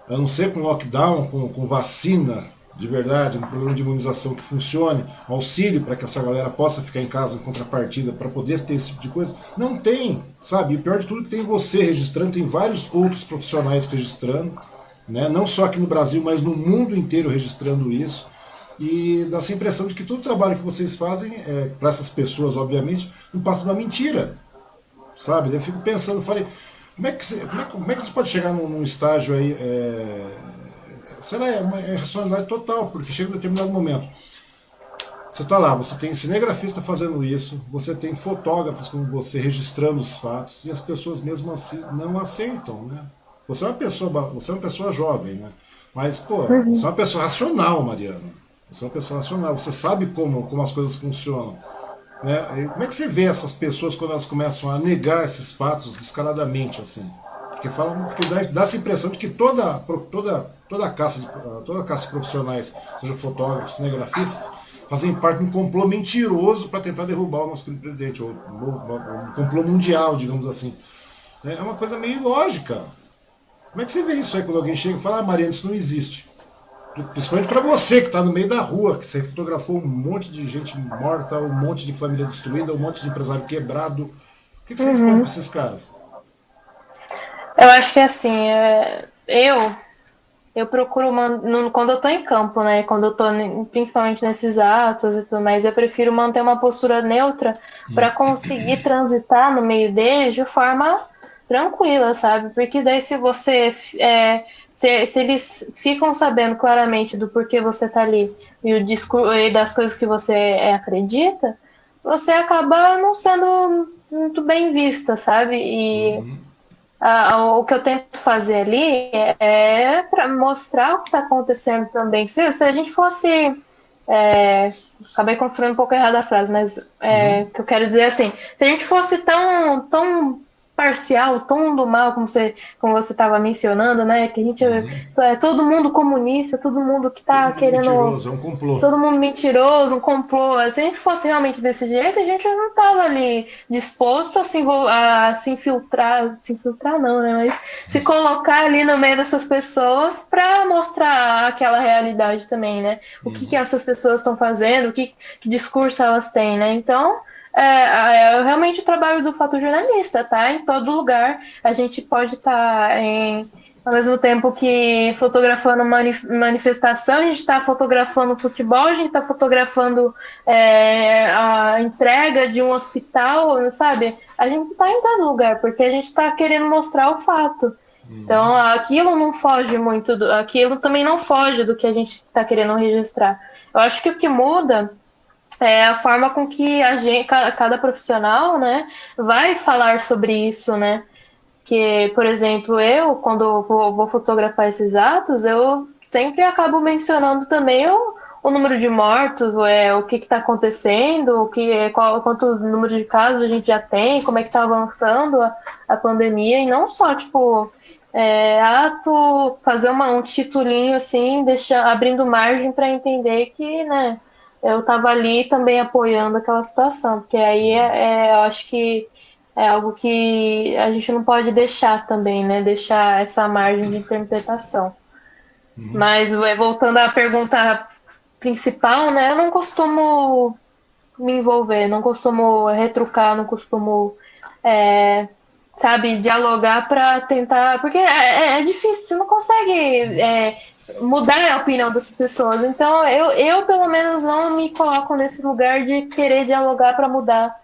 a não ser com lockdown, com vacina de verdade, um programa de imunização que funcione, auxílio para que essa galera possa ficar em casa em contrapartida para poder ter esse tipo de coisa? Não tem, sabe? E pior de tudo que tem você registrando, tem vários outros profissionais registrando, né? Não só aqui no Brasil, mas no mundo inteiro registrando isso. E dá essa impressão de que todo o trabalho que vocês fazem, para essas pessoas, obviamente, não passa de uma mentira, sabe? Eu fico pensando, falei, como é que a gente pode chegar num estágio aí, sei lá, é uma racionalidade total, porque chega em determinado momento. Você está lá, você tem cinegrafista fazendo isso, você tem fotógrafos como você registrando os fatos, e as pessoas mesmo assim não aceitam, né? Você é uma pessoa jovem, né? Mas, pô, você é uma pessoa racional, Mariana. Você é uma pessoa racional, você sabe como as coisas funcionam. Né? E como é que você vê essas pessoas quando elas começam a negar esses fatos descaradamente, assim? Porque dá essa impressão de que toda a caça de profissionais, seja fotógrafos, cinegrafistas, fazem parte de um complô mentiroso para tentar derrubar o nosso querido presidente, ou um complô mundial, digamos assim. É uma coisa meio ilógica. Como é que você vê isso aí quando alguém chega e fala, Mariana, isso não existe? Principalmente para você que está no meio da rua, que você fotografou um monte de gente morta, um monte de família destruída, um monte de empresário quebrado. O que você responde para esses caras? Eu acho que assim, eu procuro, quando eu tô em campo, né? Quando eu tô principalmente nesses atos e tudo mais, eu prefiro manter uma postura neutra para conseguir transitar no meio deles de forma tranquila, sabe? Porque daí se você se eles ficam sabendo claramente do porquê você tá ali e o discurso e das coisas que você acredita, você acaba não sendo muito bem vista, sabe? E o que eu tento fazer ali para mostrar o que está acontecendo também. Se a gente fosse. Acabei construindo um pouco errada a frase, mas o que eu quero dizer é assim: se a gente fosse tão parcial, tão do mal, como você estava mencionando, né? Que a gente é todo mundo comunista, todo mundo que está querendo. Mentiroso, é um complô. Todo mundo mentiroso, um complô. Se a gente fosse realmente desse jeito, a gente não estava ali disposto a se infiltrar não, né? Mas se colocar ali no meio dessas pessoas para mostrar aquela realidade também, né? O que essas pessoas estão fazendo, que discurso elas têm, né? Então, realmente o trabalho do fotojornalista, tá? Em todo lugar. A gente pode estar ao mesmo tempo que fotografando manifestação, a gente está fotografando futebol, a gente está fotografando a entrega de um hospital, sabe? A gente está em todo lugar, porque a gente está querendo mostrar o fato. Então, aquilo não foge muito, aquilo também não foge do que a gente está querendo registrar. Eu acho que o que muda é a forma com que cada profissional, né, vai falar sobre isso, né? Que, por exemplo, eu, quando eu vou fotografar esses atos, eu sempre acabo mencionando também o número de mortos, o que está acontecendo, quanto número de casos a gente já tem, como é que está avançando a pandemia, e não só, tipo, fazer um titulinho assim, abrindo margem para entender que, né, eu estava ali também apoiando aquela situação, porque aí eu acho que é algo que a gente não pode deixar também, né? Deixar essa margem de interpretação. Mas, voltando à pergunta principal, né? Eu não costumo me envolver, não costumo retrucar, não costumo, sabe, dialogar para tentar... Porque é difícil, você não consegue mudar a opinião das pessoas. Então, eu, pelo menos, não me coloco nesse lugar de querer dialogar para mudar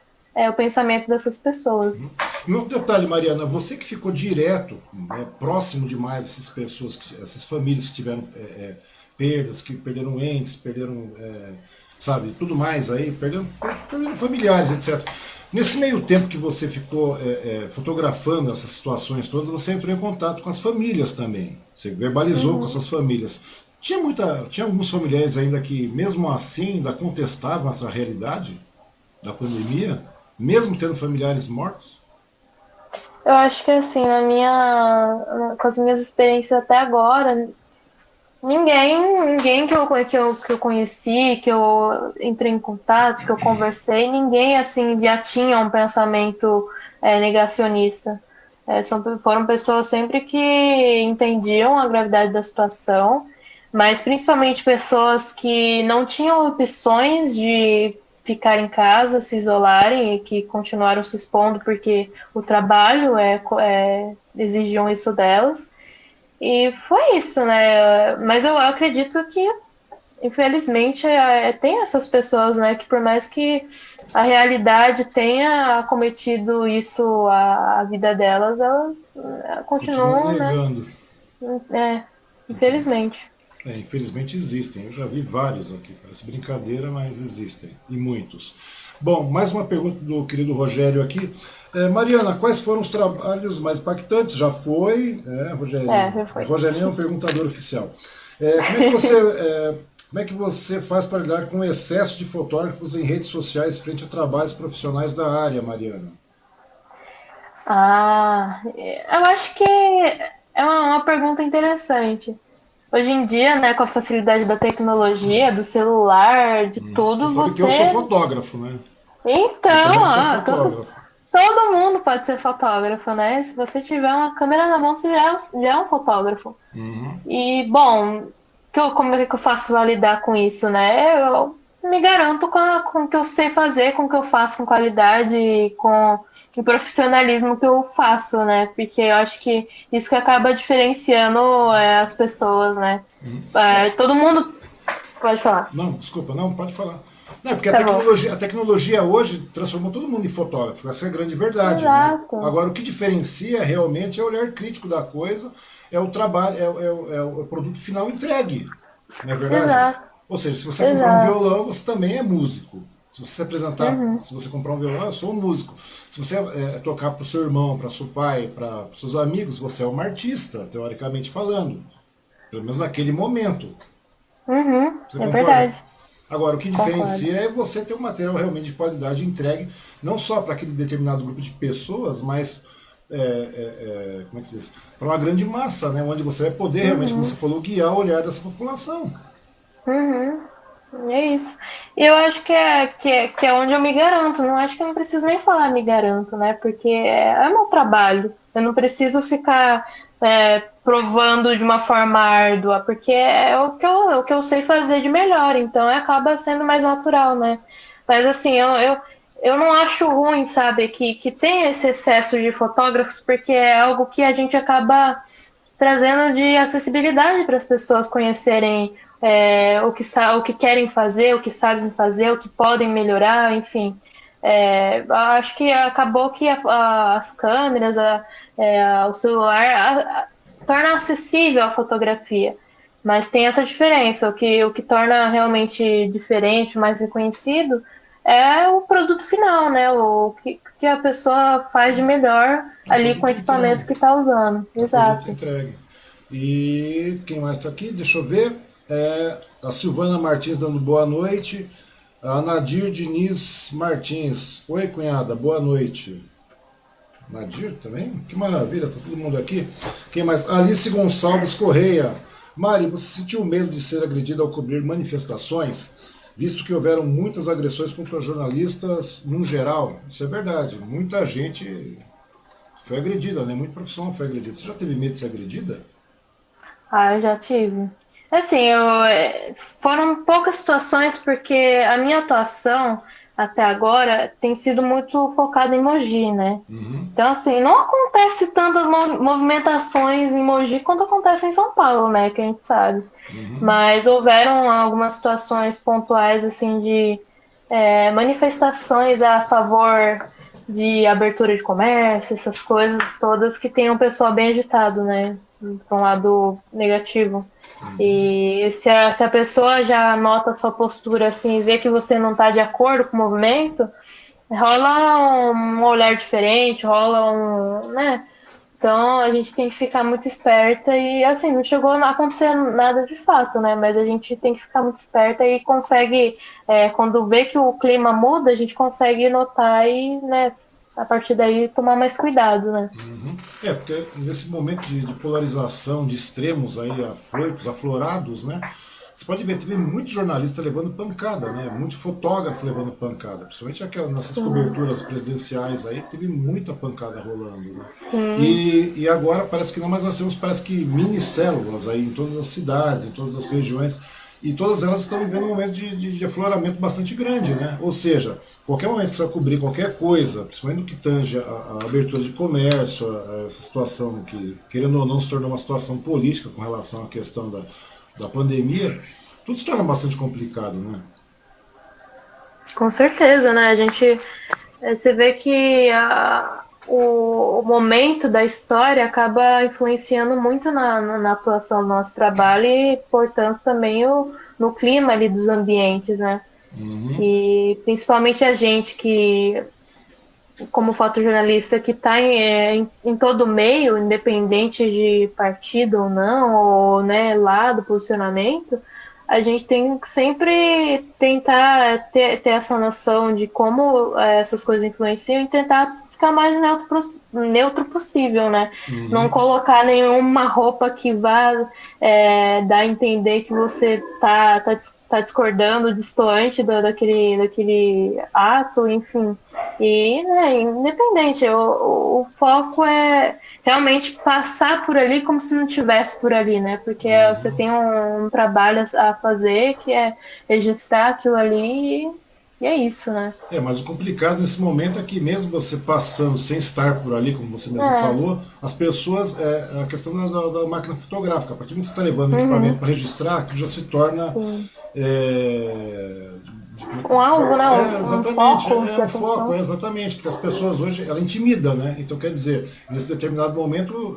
o pensamento dessas pessoas. E outro detalhe, Mariana, você que ficou direto, né, próximo demais essas pessoas, essas famílias que tiveram perdas, que perderam entes, perderam, sabe, tudo mais aí, perderam familiares, etc. Nesse meio tempo que você ficou fotografando essas situações todas, você entrou em contato com as famílias também. Você verbalizou com essas famílias. Tinha alguns familiares ainda que, mesmo assim, ainda contestavam essa realidade da pandemia? Mesmo tendo familiares mortos? Eu acho que assim, com as minhas experiências até agora, ninguém que eu conheci, que eu entrei em contato, que eu conversei, ninguém assim já tinha um pensamento negacionista. Foram pessoas sempre que entendiam a gravidade da situação, mas principalmente pessoas que não tinham opções de ficar em casa, se isolarem e que continuaram se expondo porque o trabalho exigiam isso delas. E foi isso, né? Mas eu acredito que, infelizmente, tem essas pessoas, né? Que por mais que a realidade tenha cometido isso à vida delas, elas Continuam continuam, né? negando. É, Continua. infelizmente. Infelizmente existem. Eu já vi vários aqui. Parece brincadeira, mas existem. E muitos. Bom, mais uma pergunta do querido Rogério aqui. Mariana, quais foram os trabalhos mais impactantes? Já foi, Rogério. Já foi. Rogério é um perguntador oficial. Como é que você faz para lidar com o excesso de fotógrafos em redes sociais frente a trabalhos profissionais da área, Mariana? Eu acho que é uma pergunta interessante. Hoje em dia, né, com a facilidade da tecnologia, do celular, de Você tudo, sabe que eu sou você. fotógrafo, né? Eu Então, também sou fotógrafo. todo mundo pode ser fotógrafo, né? Se você tiver uma câmera na mão, você já é um fotógrafo. Uhum. E, bom, como é que eu faço pra lidar com isso, né? Eu me garanto com o que eu sei fazer, com o que eu faço com qualidade e com o profissionalismo que eu faço, né? Porque eu acho que isso que acaba diferenciando as pessoas, né? Todo mundo pode falar. Não, desculpa, não, pode falar. Não, porque Tá bom. a tecnologia hoje transformou todo mundo em fotógrafo, essa é a grande verdade, né? Exato. Agora, o que diferencia realmente é o olhar crítico da coisa, é o trabalho, é o produto final entregue, não é verdade? Exato. Ou seja, se você comprar um Exato. violão, você também é músico. Se você se apresentar, Uhum. se você comprar um violão, eu sou um músico. Se você tocar para o seu irmão, para seu pai, para os seus amigos, você é uma artista, teoricamente falando. Pelo menos naquele momento. Uhum. Você É concorda? verdade. Agora, o que Concordo. diferencia é você ter um material realmente de qualidade entregue, não só para aquele determinado grupo de pessoas, mas como é que se diz? Para uma grande massa, né? Onde você vai poder realmente, como Uhum. você falou, guiar o olhar dessa população. Uhum. É isso. E eu acho que é onde eu me garanto. Não acho que eu não preciso nem falar me garanto, né? Porque é meu trabalho. Eu não preciso ficar provando de uma forma árdua, porque é o que eu sei fazer de melhor. Então acaba sendo mais natural, né? Mas assim, eu não acho ruim, sabe, que tem esse excesso de fotógrafos, porque é algo que a gente acaba trazendo de acessibilidade para as pessoas conhecerem o que querem fazer, o que sabem fazer, o que podem melhorar, enfim. Acho que acabou que as câmeras, o celular torna acessível a fotografia. Mas tem essa diferença. O que torna realmente diferente, mais reconhecido, é o produto final, né? O que a pessoa faz de melhor É o ali com o produto entregue. equipamento que está usando. É o produto Exato. entregue. E quem mais está aqui? Deixa eu ver. A Silvana Martins dando boa noite. A Nadir Diniz Martins. Oi, cunhada, boa noite. Nadir também? Que maravilha, tá todo mundo aqui. Quem mais? Alice Gonçalves Correia. Mari, você sentiu medo de ser agredida ao cobrir manifestações? Visto que houveram muitas agressões contra jornalistas no geral. Isso é verdade. Muita gente foi agredida, né? Muito profissional foi agredida. Você já teve medo de ser agredida? Eu já tive. Assim, foram poucas situações porque a minha atuação até agora tem sido muito focada em Mogi, né? Uhum. Então, assim, não acontece tantas movimentações em Mogi quanto acontece em São Paulo, né? Que a gente sabe. Uhum. Mas houveram algumas situações pontuais, assim, de manifestações a favor de abertura de comércio, essas coisas todas que tem um pessoal bem agitado, né? Para um lado negativo. E se a pessoa já nota a sua postura assim, vê que você não está de acordo com o movimento, rola um olhar diferente, rola né? Então a gente tem que ficar muito esperta e assim, não chegou a acontecer nada de fato, né? Mas a gente tem que ficar muito esperta e consegue, quando vê que o clima muda, a gente consegue notar e, né, a partir daí tomar mais cuidado, né? Uhum. Porque nesse momento de polarização, de extremos aí afoitos, aflorados, né? Você pode ver, teve muito jornalista levando pancada, né? Muito fotógrafo levando pancada, principalmente nessas Sim, coberturas presidenciais aí, teve muita pancada rolando, né? sim. E agora parece que não, mas nós temos parece que mini células aí em todas as cidades, em todas as regiões, e todas elas estão vivendo um momento de afloramento bastante grande, né? Ou seja, qualquer momento que você vai cobrir qualquer coisa, principalmente no que tange a abertura de comércio, essa situação que, querendo ou não, se tornou uma situação política com relação à questão da pandemia, tudo se torna bastante complicado, né? Com certeza, né? A gente você vê que o momento da história acaba influenciando muito na atuação do nosso trabalho e, portanto, também no clima ali dos ambientes, né? Uhum, E principalmente a gente que, como fotojornalista, que está em todo meio, independente de partido ou não, ou né, lado, posicionamento, a gente tem que sempre tentar ter essa noção de como essas coisas influenciam e tentar ficar mais neutro possível, né? Não uhum. colocar nenhuma roupa que vá dar a entender que você tá discordando, distoante daquele ato, enfim. E, né, independente, o foco é realmente passar por ali como se não tivesse por ali, né? Porque você tem um trabalho a fazer que é registrar aquilo ali e é isso, né? Mas o complicado nesse momento é que mesmo você passando sem estar por ali, como você mesmo É, falou, as pessoas, a questão da máquina fotográfica, a partir do que você está levando o equipamento uhum, para registrar, aquilo já se torna sim. é, Um alvo, né? Um exatamente, foco é de um foco, atenção. exatamente, porque as pessoas hoje, ela intimida, né? Então, quer dizer, nesse determinado momento,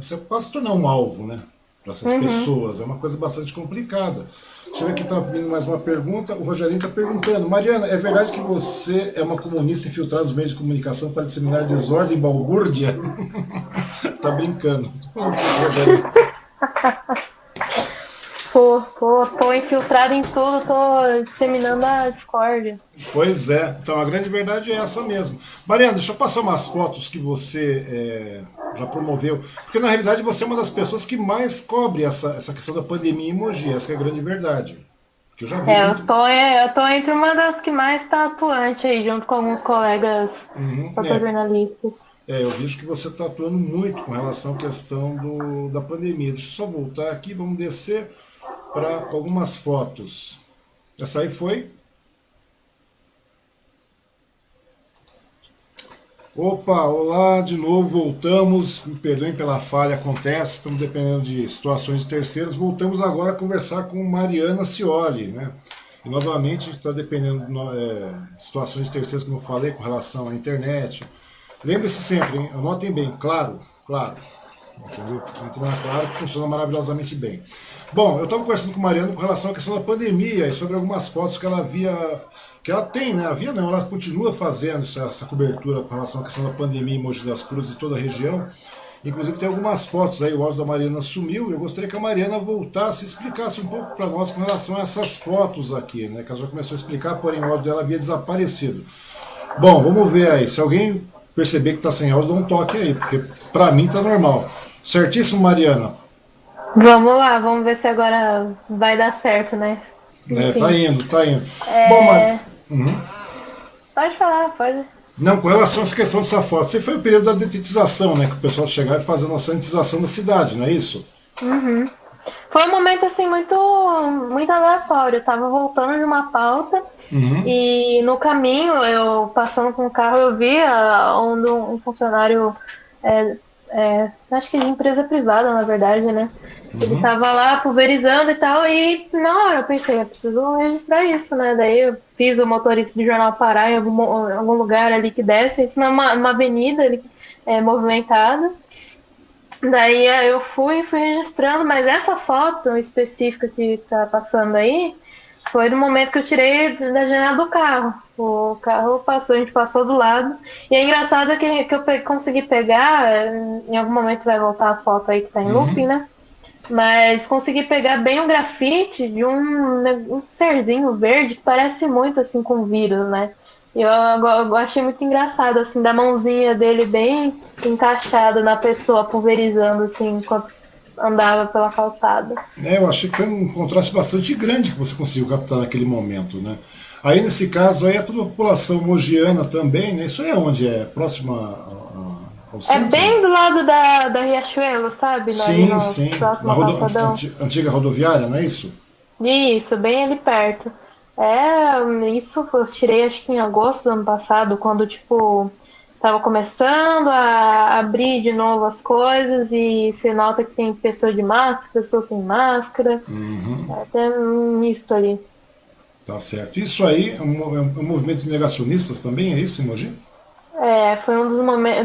você pode se tornar um alvo, né? Para essas Uhum. pessoas, é uma coisa bastante complicada. Deixa eu ver aqui, está vindo mais uma pergunta. O Rogerinho está perguntando: Mariana, é verdade que você é uma comunista infiltrada nos meios de comunicação para disseminar desordem e balbúrdia? Tá brincando. Tô falando pra você, Rogerinho. Tô infiltrado em tudo, tô disseminando a discórdia. Pois é, então a grande verdade é essa mesmo. Mariana, deixa eu passar umas fotos que você já promoveu, porque na realidade você é uma das pessoas que mais cobre essa questão da pandemia em Mogi, essa é a grande verdade. Porque eu já vi muito. Eu tô entre uma das que mais está atuante aí, junto com alguns colegas Uhum, fotojornalistas. eu vejo que você está atuando muito com relação à questão da pandemia. Deixa eu só voltar aqui, vamos descer para algumas fotos. Essa aí foi. Opa, olá, de novo, voltamos. Me perdoem pela falha, acontece, estamos dependendo de situações de terceiros. Voltamos agora a conversar com Mariana Cioli, né? E novamente a gente está dependendo de situações de terceiros, como eu falei, com relação à internet. Lembre-se sempre, hein? Anotem bem, claro, claro. Entendeu? Entre na Claro, que funciona maravilhosamente bem. Bom, eu estava conversando com a Mariana com relação à questão da pandemia e sobre algumas fotos que ela havia. Que ela tem, né? Havia não, ela continua fazendo essa cobertura com relação à questão da pandemia em Mogi das Cruzes e toda a região. Inclusive tem algumas fotos aí, o áudio da Mariana sumiu. Eu gostaria que a Mariana voltasse e explicasse um pouco para nós com relação a essas fotos aqui, né? Que ela já começou a explicar, porém o áudio dela havia desaparecido. Bom, vamos ver aí. Se alguém perceber que está sem áudio, dá um toque aí, porque para mim tá normal. Certíssimo, Mariana? Vamos lá, vamos ver se agora vai dar certo, né? Tá Enfim. indo, tá indo. Bom, É... Pode falar, pode. não, com relação a essa questão dessa foto, você foi o período da detetização, né? Que o pessoal chegava e fazendo a sanitização da cidade, não é isso? Uhum. Foi um momento assim muito aleatório. Eu tava voltando de uma pauta Uhum, e no caminho, eu passando com o carro, eu vi onde um funcionário, é, acho que de empresa privada, na verdade, né? Ele uhum, tava lá pulverizando e tal, e na hora eu pensei, eu preciso registrar isso, né? Daí eu fiz o motorista de jornal parar em algum lugar ali que desce, isso numa avenida ali, movimentada. Daí eu fui registrando, mas essa foto específica que tá passando aí foi no momento que eu tirei da janela do carro. O carro passou, a gente passou do lado. E é engraçado que eu consegui pegar, em algum momento vai voltar a foto aí que tá em looping, uhum. né? Mas consegui pegar bem um grafite de um serzinho verde que parece muito assim com vírus, né? E eu achei muito engraçado, assim, da mãozinha dele bem encaixada na pessoa, pulverizando, assim, enquanto andava pela calçada. Eu achei que foi um contraste bastante grande que você conseguiu captar naquele momento, né? Aí nesse caso aí é toda a população mogiana também, né? Isso aí é onde é? Próximo ao É centro? bem do lado da Riachuelo, sabe? Ali Sim, no sim. próximo ao calçadão. Antiga rodoviária, não é isso? Isso, bem ali perto. Isso eu tirei acho que em agosto do ano passado, quando, tipo, tava começando a abrir de novo as coisas e você nota que tem pessoa de máscara, pessoa sem máscara, até um misto ali. Tá certo. Isso aí é um movimento de negacionistas também, é isso, em Mogi? Foi um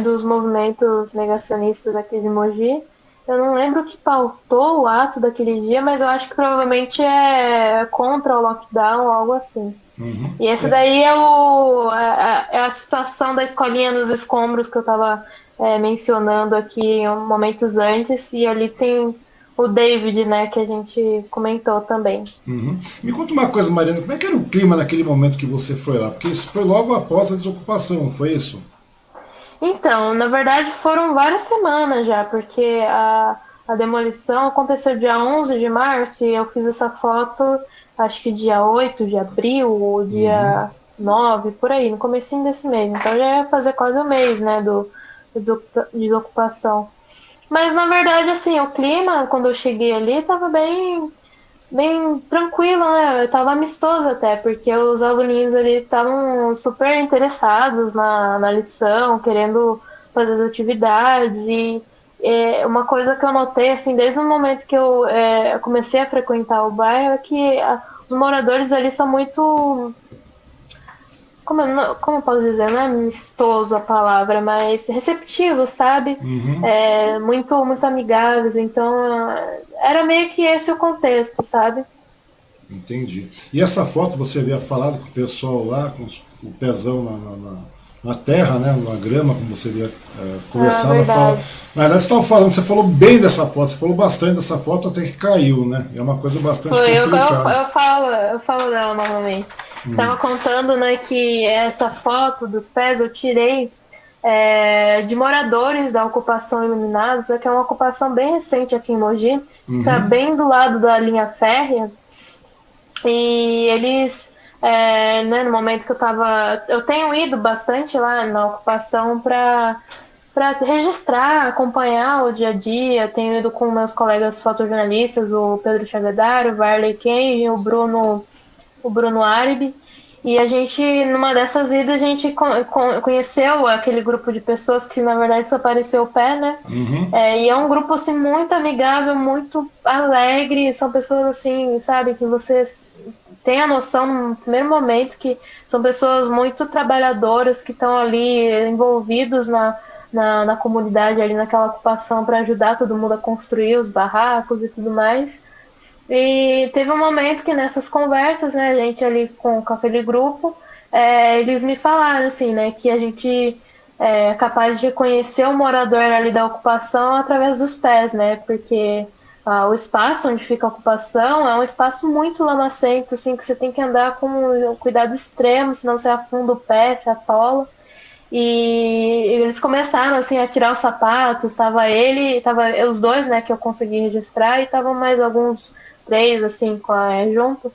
dos movimentos negacionistas aqui de Mogi. Eu não lembro o que pautou o ato daquele dia, mas eu acho que provavelmente é contra o lockdown ou algo assim. Uhum. E esse É. daí é a situação da escolinha nos escombros que eu estava mencionando aqui momentos antes, e ali tem o David, né, que a gente comentou também. Uhum. Me conta uma coisa, Mariana, como é que era o clima naquele momento que você foi lá? Porque isso foi logo após a desocupação, não foi isso? Então, na verdade foram várias semanas já, porque a demolição aconteceu dia 11 de março e eu fiz essa foto acho que dia 8 de abril ou Uhum. dia 9 por aí, no comecinho desse mês. Então já ia fazer quase um mês, né, desocupação. Mas na verdade, assim, o clima, quando eu cheguei ali, tava bem tranquilo, né? Tava amistoso até, porque os aluninhos ali estavam super interessados na lição, querendo fazer as atividades e uma coisa que eu notei, assim, desde o momento que eu comecei a frequentar o bairro, é que os moradores ali são muito como eu posso dizer, não é amistoso a palavra, mas receptivo, sabe? Uhum. Muito amigáveis, então era meio que esse o contexto, sabe? Entendi. E essa foto você havia falado com o pessoal lá, com o pezão na terra, né, na grama, como você havia Ah, conversado, fala. verdade. Na verdade, você estava falando, você falou bem dessa foto, você falou bastante dessa foto até que caiu, né? É uma coisa bastante Foi, complicada. eu falo dela novamente. Tava contando, né, que essa foto dos pés eu tirei de moradores da ocupação Iluminados, que é uma ocupação bem recente aqui em Mogi, fica Uhum. bem do lado da linha férrea. E eles, né, no momento que eu tava. Eu tenho ido bastante lá na ocupação para registrar, acompanhar o dia a dia. Eu tenho ido com meus colegas fotojornalistas, o Pedro Chavedaro, o Varley Kenji, o Bruno Aribe. E a gente, numa dessas idas, a gente conheceu aquele grupo de pessoas que, na verdade, só apareceu o pé, né? Uhum. E é um grupo, assim, muito amigável, muito alegre. São pessoas, assim, sabe, que você tem a noção no primeiro momento que são pessoas muito trabalhadoras que estão ali envolvidos na comunidade, ali naquela ocupação para ajudar todo mundo a construir os barracos e tudo mais. E teve um momento que nessas conversas, né, a gente ali com aquele grupo, eles me falaram assim, né, que a gente é capaz de reconhecer o morador ali da ocupação através dos pés, né, porque o espaço onde fica a ocupação é um espaço muito lamacento, assim, que você tem que andar com um cuidado extremo, senão você afunda o pé, se atola. E eles começaram assim a tirar os sapatos, tava ele, tava os dois, né, que eu consegui registrar, e estavam mais alguns três assim junto.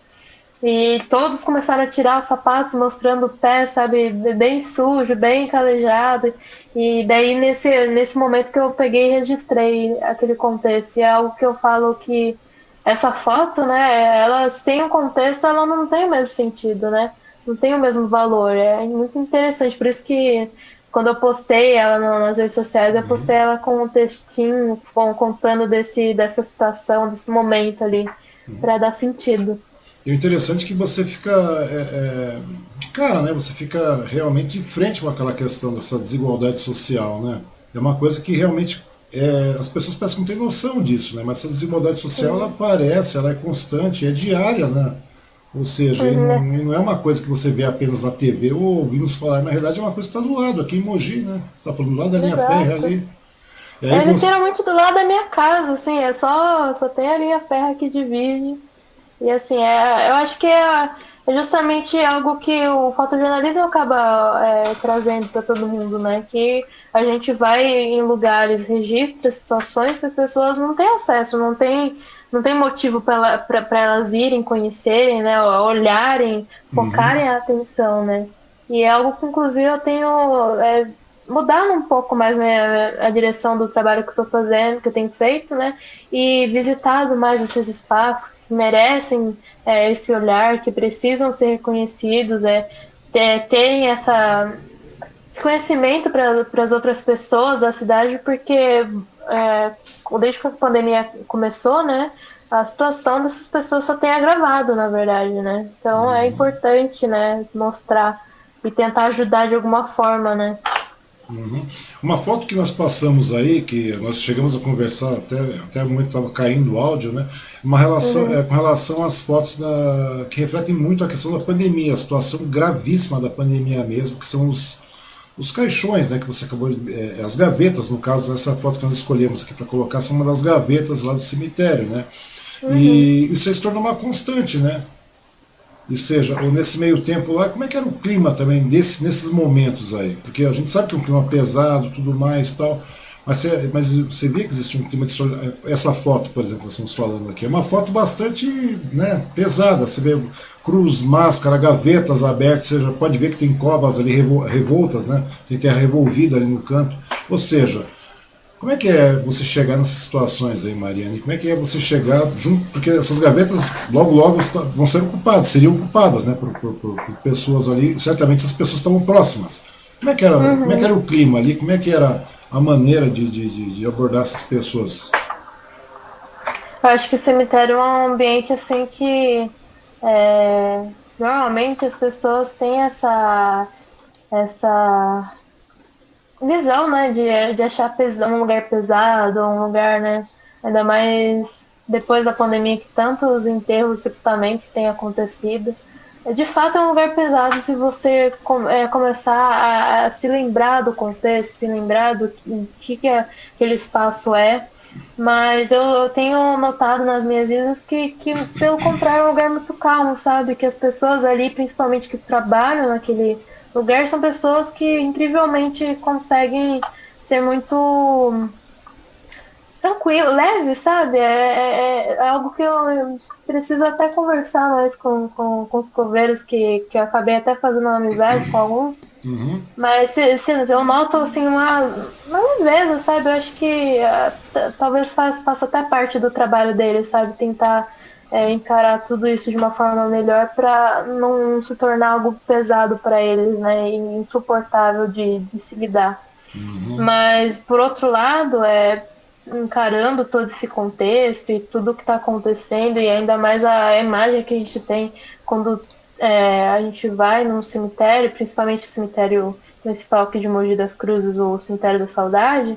E todos começaram a tirar os sapatos, mostrando o pé, sabe, bem sujo, bem calejado. E daí nesse momento que eu peguei e registrei aquele contexto. E é algo que eu falo que essa foto, né, ela sem o contexto, ela não tem o mesmo sentido, né? Não tem o mesmo valor. É muito interessante. Por isso que quando eu postei ela nas redes sociais, eu postei ela com um textinho contando dessa situação, desse momento ali, para dar sentido. E o interessante é que você fica de cara, né? Você fica realmente de frente com aquela questão dessa desigualdade social, né? É uma coisa que realmente as pessoas parecem que não têm noção disso, né? Mas essa desigualdade social ela Sim. aparece, ela é constante, é diária, né? Ou seja, Uhum. e não é uma coisa que você vê apenas na TV ou ouvimos falar, na realidade é uma coisa que está do lado, aqui em Mogi, né? Você está falando do lado da linha férrea Exato. ali. E aí É você. literalmente do lado da minha casa, assim, só tem a linha férrea que divide. E assim, eu acho que é justamente algo que o fotojornalismo acaba trazendo para todo mundo, né? Que a gente vai em lugares, registra situações que as pessoas não têm acesso, não tem motivo para elas irem, conhecerem, né? Olharem, focarem a atenção, né? E é algo que, inclusive, eu tenho mudado um pouco mais, né, a direção do trabalho que eu estou fazendo, que eu tenho feito, né? E visitado mais esses espaços que merecem esse olhar, que precisam ser reconhecidos, terem esse conhecimento para as outras pessoas da cidade, porque desde que a pandemia começou, né, a situação dessas pessoas só tem agravado, na verdade, né? Então é importante, né, mostrar e tentar ajudar de alguma forma, né? Uma foto que nós passamos aí, que nós chegamos a conversar até muito, estava caindo o áudio, né? Uma relação, Uhum. com relação às fotos que refletem muito a questão da pandemia, a situação gravíssima da pandemia mesmo, que são os caixões, né, que você acabou as gavetas, no caso, essa foto que nós escolhemos aqui para colocar, são uma das gavetas lá do cemitério, né? Uhum. E isso aí se tornou uma constante, né? E seja, ou nesse meio tempo lá, como é que era o clima também nesses momentos aí? Porque a gente sabe que é um clima pesado, tudo mais e tal, mas você vê que existia um clima de essa foto, por exemplo, que nós estamos falando aqui, é uma foto bastante, né, pesada. Você vê cruz, máscara, gavetas abertas, você já pode ver que tem covas ali revoltas, né? Tem terra revolvida ali no canto. Ou seja, como é que é você chegar nessas situações aí, Mariane? Como é que é você chegar junto? Porque essas gavetas logo vão ser ocupadas, seriam ocupadas, né, por pessoas ali. Certamente essas pessoas estavam próximas. Como é que Uhum. era o clima ali? Como é que era a maneira de abordar essas pessoas? Eu acho que o cemitério é um ambiente assim que normalmente as pessoas têm essa visão, né, de achar um lugar pesado, um lugar, né, ainda mais depois da pandemia que tantos enterros, sepultamentos têm acontecido. De fato, é um lugar pesado se você começar a se lembrar do contexto, se lembrar do que aquele espaço é. Mas eu tenho notado nas minhas idas que, pelo contrário, é um lugar muito calmo, sabe? Que as pessoas ali, principalmente que trabalham naquele lugar, são pessoas que incrivelmente conseguem ser muito tranquilo, leve, sabe? É algo que eu preciso até conversar mais com os coveiros, que eu acabei até fazendo uma amizade com alguns. Mas eu noto assim uma leveza, sabe? Eu acho que talvez faça até parte do trabalho deles, sabe? Tentar encarar tudo isso de uma forma melhor para não se tornar algo pesado para eles, né? E insuportável de se lidar. Mas, por outro lado, encarando todo esse contexto e tudo que está acontecendo, e ainda mais a imagem que a gente tem quando a gente vai num cemitério, principalmente o cemitério principal aqui de Mogi das Cruzes, ou o Cemitério da Saudade,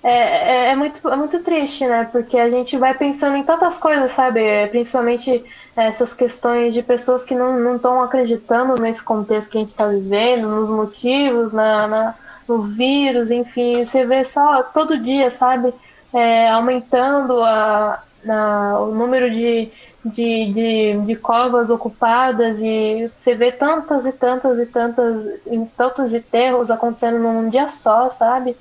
é muito triste, né? Porque a gente vai pensando em tantas coisas, sabe? Principalmente essas questões de pessoas que não estão acreditando nesse contexto que a gente está vivendo, nos motivos, no vírus, enfim. Você vê só todo dia, sabe? Aumentando o número de covas ocupadas, e você vê tantas e tantas e tantos enterros acontecendo num dia só, sabe?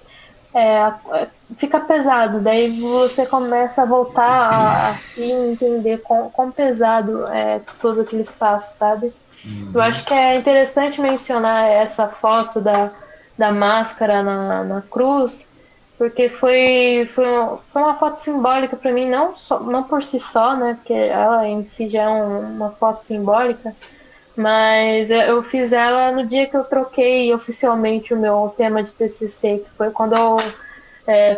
Fica pesado, daí você começa a voltar a se entender quão pesado é todo aquele espaço, sabe? Eu acho que é interessante mencionar essa foto da máscara na cruz, porque foi uma foto simbólica para mim, não por si só, né? Porque ela em si já é uma foto simbólica, mas eu fiz ela no dia que eu troquei oficialmente o meu tema de TCC, que foi quando eu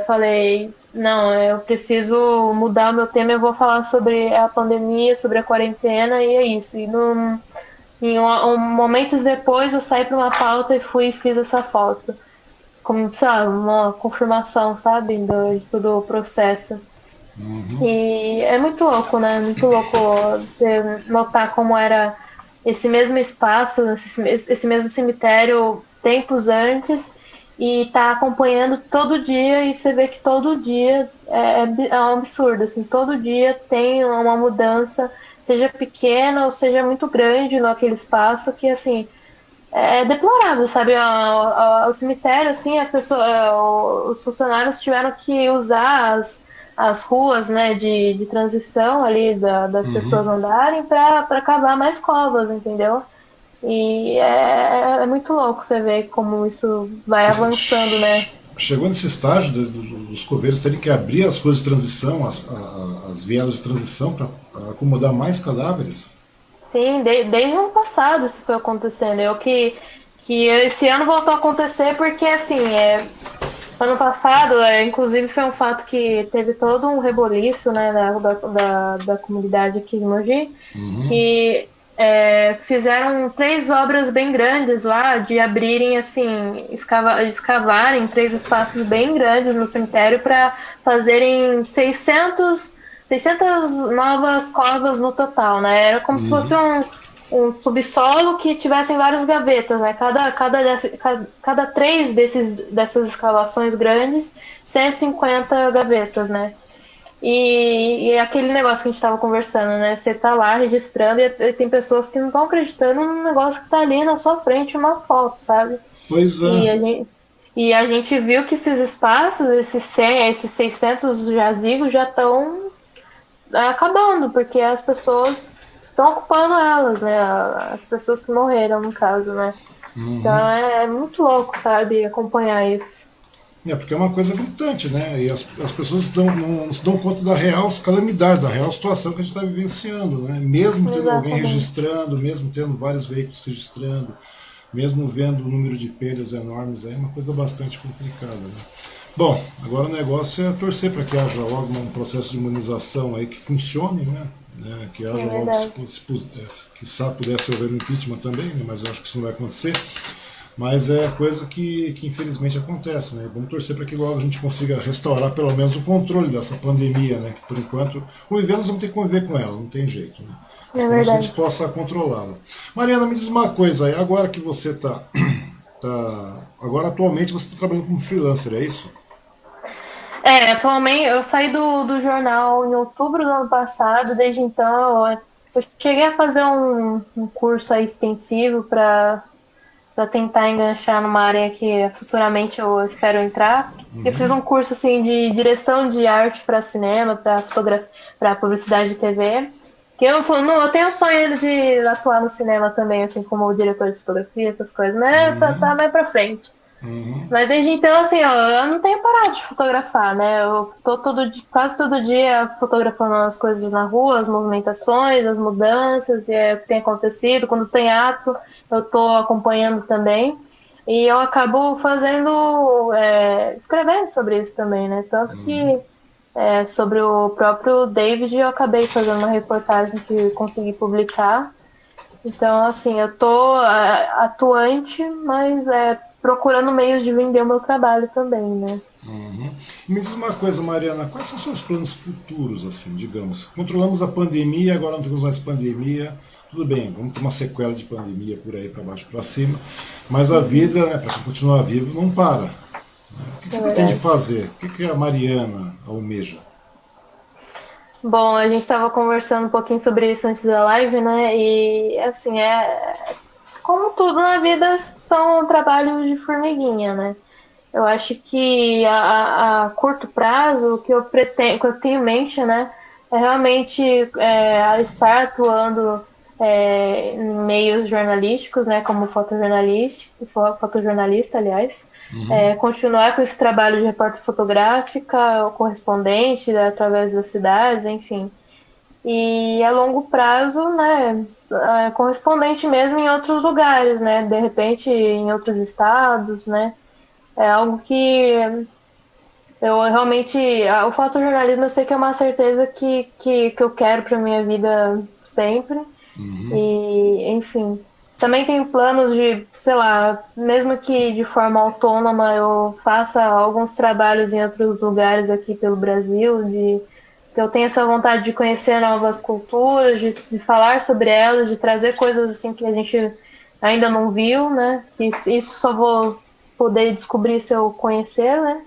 falei, não, eu preciso mudar o meu tema, eu vou falar sobre a pandemia, sobre a quarentena, e é isso. Momentos depois eu saí para uma pauta e fui e fiz essa foto. Como, sabe, uma confirmação, sabe, de todo o processo. E é muito louco, né? Muito louco você notar como era esse mesmo espaço, esse mesmo cemitério tempos antes, e tá acompanhando todo dia, e você vê que todo dia é um absurdo, assim, todo dia tem uma mudança seja pequena ou seja muito grande naquele espaço, que assim é deplorável, sabe? O cemitério, assim, as pessoas, os funcionários tiveram que usar as ruas, né, de transição ali das pessoas Uhum. andarem para cavar mais covas, entendeu? E é muito louco você ver como isso vai Quer dizer, avançando, né? chegou nesse estágio dos coveiros terem que abrir as ruas de transição, as vielas de transição, para acomodar mais cadáveres? Sim, desde o ano passado isso foi acontecendo. Que esse ano voltou a acontecer porque, assim, ano passado, inclusive, foi um fato que teve todo um reboliço, né, da comunidade aqui de Mogi, Uhum. que fizeram 3 obras bem grandes lá, de abrirem, assim, escavarem 3 espaços bem grandes no cemitério para fazerem 600 novas covas no total, né? Era como se fosse Uhum. um subsolo que tivessem várias gavetas, né? Cada 3 dessas escavações grandes, 150 gavetas, né? E aquele negócio que a gente estava conversando, né? Você tá lá registrando e tem pessoas que não estão acreditando num negócio que tá ali na sua frente, uma foto, sabe? Pois E é. a gente viu que esses espaços, esses 100, esses 600 jazigos já estão acabando, porque as pessoas estão ocupando elas, né? As pessoas que morreram, no caso, né? Então Uhum. é muito louco, sabe? Acompanhar isso. É, porque é uma coisa gritante, né? E as pessoas não se dão conta da real calamidade, da real situação que a gente está vivenciando, né? Mesmo tendo alguém Exatamente. registrando, mesmo tendo vários veículos registrando, mesmo vendo o número de perdas enormes, aí é uma coisa bastante complicada, né? Bom, agora o negócio é torcer para que haja logo um processo de imunização aí que funcione, né? Que É haja logo, verdade. que pudesse haver um impeachment também, né? Mas eu acho que isso não vai acontecer. Mas é coisa que infelizmente acontece, né? Vamos torcer para que logo a gente consiga restaurar pelo menos o controle dessa pandemia, né? Que por enquanto, conviver, nós vamos ter que conviver com ela, não tem jeito, né? Mas É pelo menos que a verdade. gente possa controlá-la. Mariana, me diz uma coisa aí, agora que você está. Agora atualmente você está trabalhando como freelancer, é isso? Atualmente eu saí do jornal em outubro do ano passado, desde então eu cheguei a fazer um curso aí extensivo para tentar enganchar numa área que futuramente eu espero entrar. Eu fiz um curso assim de direção de arte para cinema, para fotografia, para publicidade de TV. Que não, eu tenho o sonho de atuar no cinema também, assim como diretor de fotografia, essas coisas, né? Tá mais para frente. Uhum. Mas desde então, assim, ó, eu não tenho parado de fotografar, né? Eu tô quase todo dia fotografando as coisas na rua, as movimentações, as mudanças, o que tem acontecido. Quando tem ato, eu tô acompanhando também. E eu acabo escrevendo sobre isso também, né? Tanto que sobre o próprio David eu acabei fazendo uma reportagem que consegui publicar. Então, assim, eu tô atuante, mas procurando meios de vender o meu trabalho também, né? Uhum. Me diz uma coisa, Mariana, quais são seus planos futuros, assim, digamos? Controlamos a pandemia, agora não temos mais pandemia, tudo bem, vamos ter uma sequela de pandemia por aí para baixo para cima, mas a Uhum, vida, né, para quem continuar vivo, não para. O que é você pretende verdade. fazer? O que a Mariana almeja? Bom, a gente estava conversando um pouquinho sobre isso antes da live, né? E, assim, como tudo na vida, são trabalhos de formiguinha, né? Eu acho que a curto prazo, o que eu pretendo, o que eu tenho em mente, né, é realmente estar atuando em meios jornalísticos, né, como fotojornalista, aliás, continuar com esse trabalho de repórter fotográfica, correspondente, né, através das cidades, enfim. E a longo prazo, né, correspondente mesmo em outros lugares, né, de repente em outros estados, né, é algo que eu realmente. O fotojornalismo eu sei que é uma certeza que eu quero para minha vida sempre. E, enfim. Também tenho planos de, sei lá, mesmo que de forma autônoma eu faça alguns trabalhos em outros lugares aqui pelo Brasil, que eu tenho essa vontade de conhecer novas culturas, de falar sobre elas, de trazer coisas assim que a gente ainda não viu, né? Que isso só vou poder descobrir se eu conhecer, né?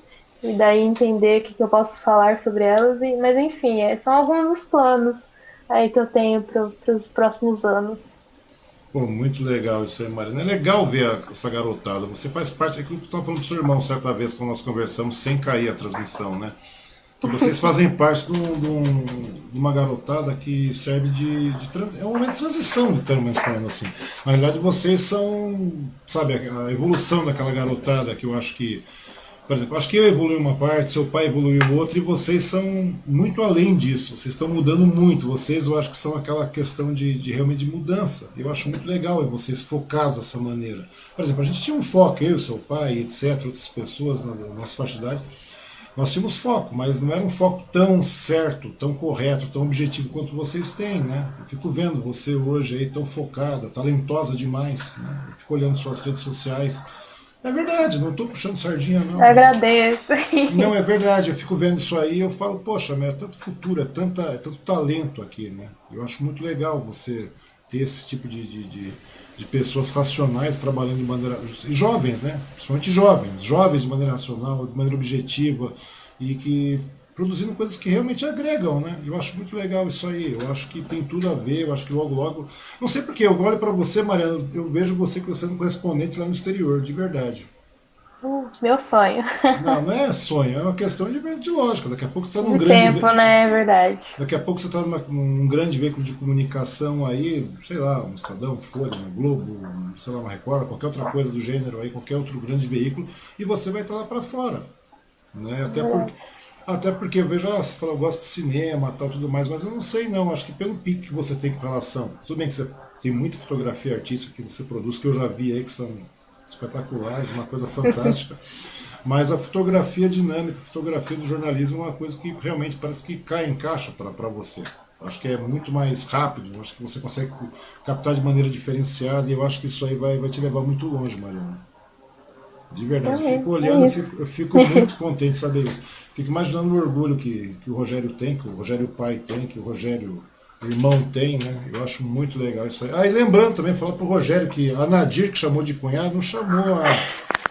E daí entender o que eu posso falar sobre elas. Mas enfim, são alguns dos planos. aí que eu tenho para os próximos anos. Pô, muito legal isso aí, Marina. É legal ver essa garotada. Você faz parte daquilo que tu estava falando pro seu irmão certa vez quando nós conversamos, sem cair a transmissão, né? Que vocês fazem parte de uma garotada que serve é um momento de transição, literalmente falando assim. Na realidade, vocês são, sabe, a evolução daquela garotada que eu acho que, por exemplo, acho que eu evolui uma parte, seu pai evoluiu outra, e vocês são muito além disso. Vocês estão mudando muito. Vocês, eu acho que são aquela questão de realmente de mudança. Eu acho muito legal vocês focados dessa maneira. Por exemplo, a gente tinha um foco, eu, seu pai, etc., outras pessoas na nossa faixa de idade. Nós tínhamos foco, mas não era um foco tão certo, tão correto, tão objetivo quanto vocês têm, né? Eu fico vendo você hoje aí tão focada, talentosa demais, né? Eu fico olhando suas redes sociais. É verdade, não estou puxando sardinha, não. Eu agradeço. Não, é verdade, eu fico vendo isso aí e eu falo, poxa, mas é tanto futuro, é tanto talento aqui, né? Eu acho muito legal você ter esse tipo de pessoas racionais trabalhando de maneira. Jovens, né? Principalmente jovens de maneira racional, de maneira objetiva e que produzindo coisas que realmente agregam, né? Eu acho muito legal isso aí. Eu acho que tem tudo a ver. Eu acho que logo. Não sei porque, eu olho para você, Mariana, eu vejo você que você é um correspondente lá no exterior, de verdade. Meu sonho. Não, não é sonho, é uma questão de lógica. Daqui a pouco você está num De grande. tempo, né? É verdade. Daqui a pouco você está num grande veículo de comunicação aí, sei lá, um Estadão, Folha, um Globo, sei lá, uma Record, qualquer outra coisa do gênero aí, qualquer outro grande veículo, e você vai estar lá para fora. Né? Até porque eu vejo, você fala, eu gosto de cinema tal, tudo mais, mas eu não sei não, acho que pelo pique que você tem com relação. Tudo bem que você tem muita fotografia artística que você produz, que eu já vi aí, que são espetaculares, uma coisa fantástica. Mas a fotografia dinâmica, a fotografia do jornalismo é uma coisa que realmente parece que cai em caixa para você. Acho que é muito mais rápido, acho que você consegue captar de maneira diferenciada e eu acho que isso aí vai te levar muito longe, Mariana. De verdade, eu fico olhando, eu fico muito contente de saber isso. Fico imaginando o orgulho que o Rogério tem, que o Rogério pai tem, que o Rogério irmão tem, né? Eu acho muito legal isso aí. Ah, e lembrando também, falar pro Rogério que a Nadir, que chamou de cunhada, não chamou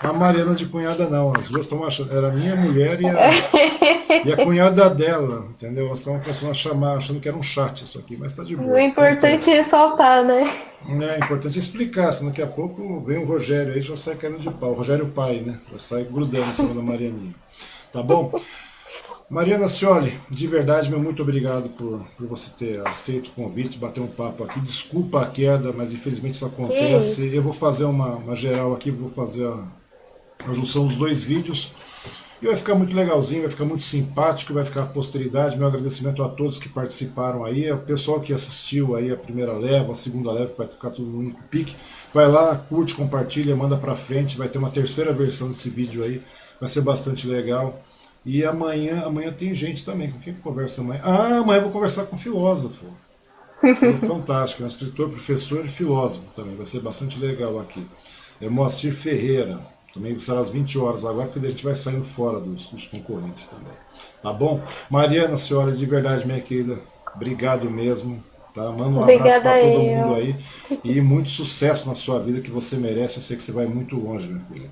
a Mariana de cunhada, não. As duas estão achando. Era a minha mulher e a cunhada dela, entendeu? Elas estavam começando a chamar, achando que era um chat isso aqui, mas tá de O boa. importante é ressaltar, né? É importante explicar, senão daqui a pouco vem o Rogério aí já sai caindo de pau. O Rogério pai, né? Já sai grudando em cima da Marianinha. Tá bom? Mariana Scioli, de verdade, meu muito obrigado por você ter aceito o convite, bater um papo aqui. Desculpa a queda, mas infelizmente isso acontece. Eu vou fazer uma geral aqui, vou fazer a junção dos dois vídeos. E vai ficar muito legalzinho, vai ficar muito simpático, vai ficar a posteridade. Meu agradecimento a todos que participaram aí, o pessoal que assistiu aí a primeira leva, a segunda leva, que vai ficar tudo no único pique. Vai lá, curte, compartilha, manda pra frente, vai ter uma terceira versão desse vídeo aí, vai ser bastante legal. E amanhã tem gente também. Com quem eu converso amanhã? Ah, amanhã eu vou conversar com um filósofo. É fantástico, é um escritor, professor e filósofo também. Vai ser bastante legal aqui. É Moacir Ferreira. Também será às 20 horas agora, porque a gente vai saindo fora dos concorrentes também. Tá bom? Mariana, senhora, de verdade, minha querida, obrigado mesmo. Tá? Manda um abraço para todo mundo aí. E muito sucesso na sua vida que você merece. Eu sei que você vai muito longe, minha filha.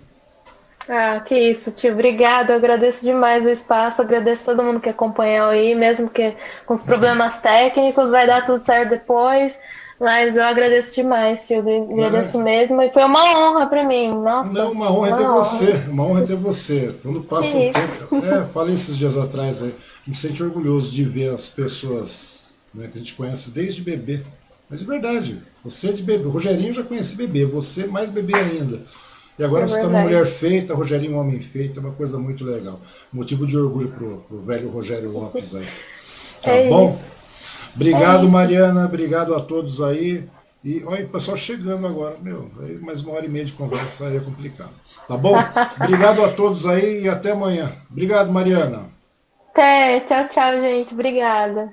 Ah, que isso, tio. Obrigada. Eu agradeço demais o espaço. Agradeço todo mundo que acompanhou aí, mesmo que com os problemas técnicos, vai dar tudo certo depois. Mas eu agradeço demais, tio. Agradeço mesmo. E foi uma honra pra mim. Nossa. Não, uma honra é ter você. Uma honra é ter você. Quando passa um tempo. Falei esses dias atrás aí. A gente se sente orgulhoso de ver as pessoas, né, que a gente conhece desde bebê. Mas de verdade, você é de bebê. O Rogerinho eu já conheci bebê, você mais bebê ainda. E agora você está uma mulher feita, Rogerinho um homem feito, é uma coisa muito legal. Motivo de orgulho pro velho Rogério Lopes aí. Tá bom? Obrigado, Mariana, obrigado a todos aí. E olha o pessoal chegando agora. Meu, mais 1h30 de conversa aí é complicado. Tá bom? Obrigado a todos aí e até amanhã. Obrigado, Mariana. Até, tchau, tchau, gente. Obrigada.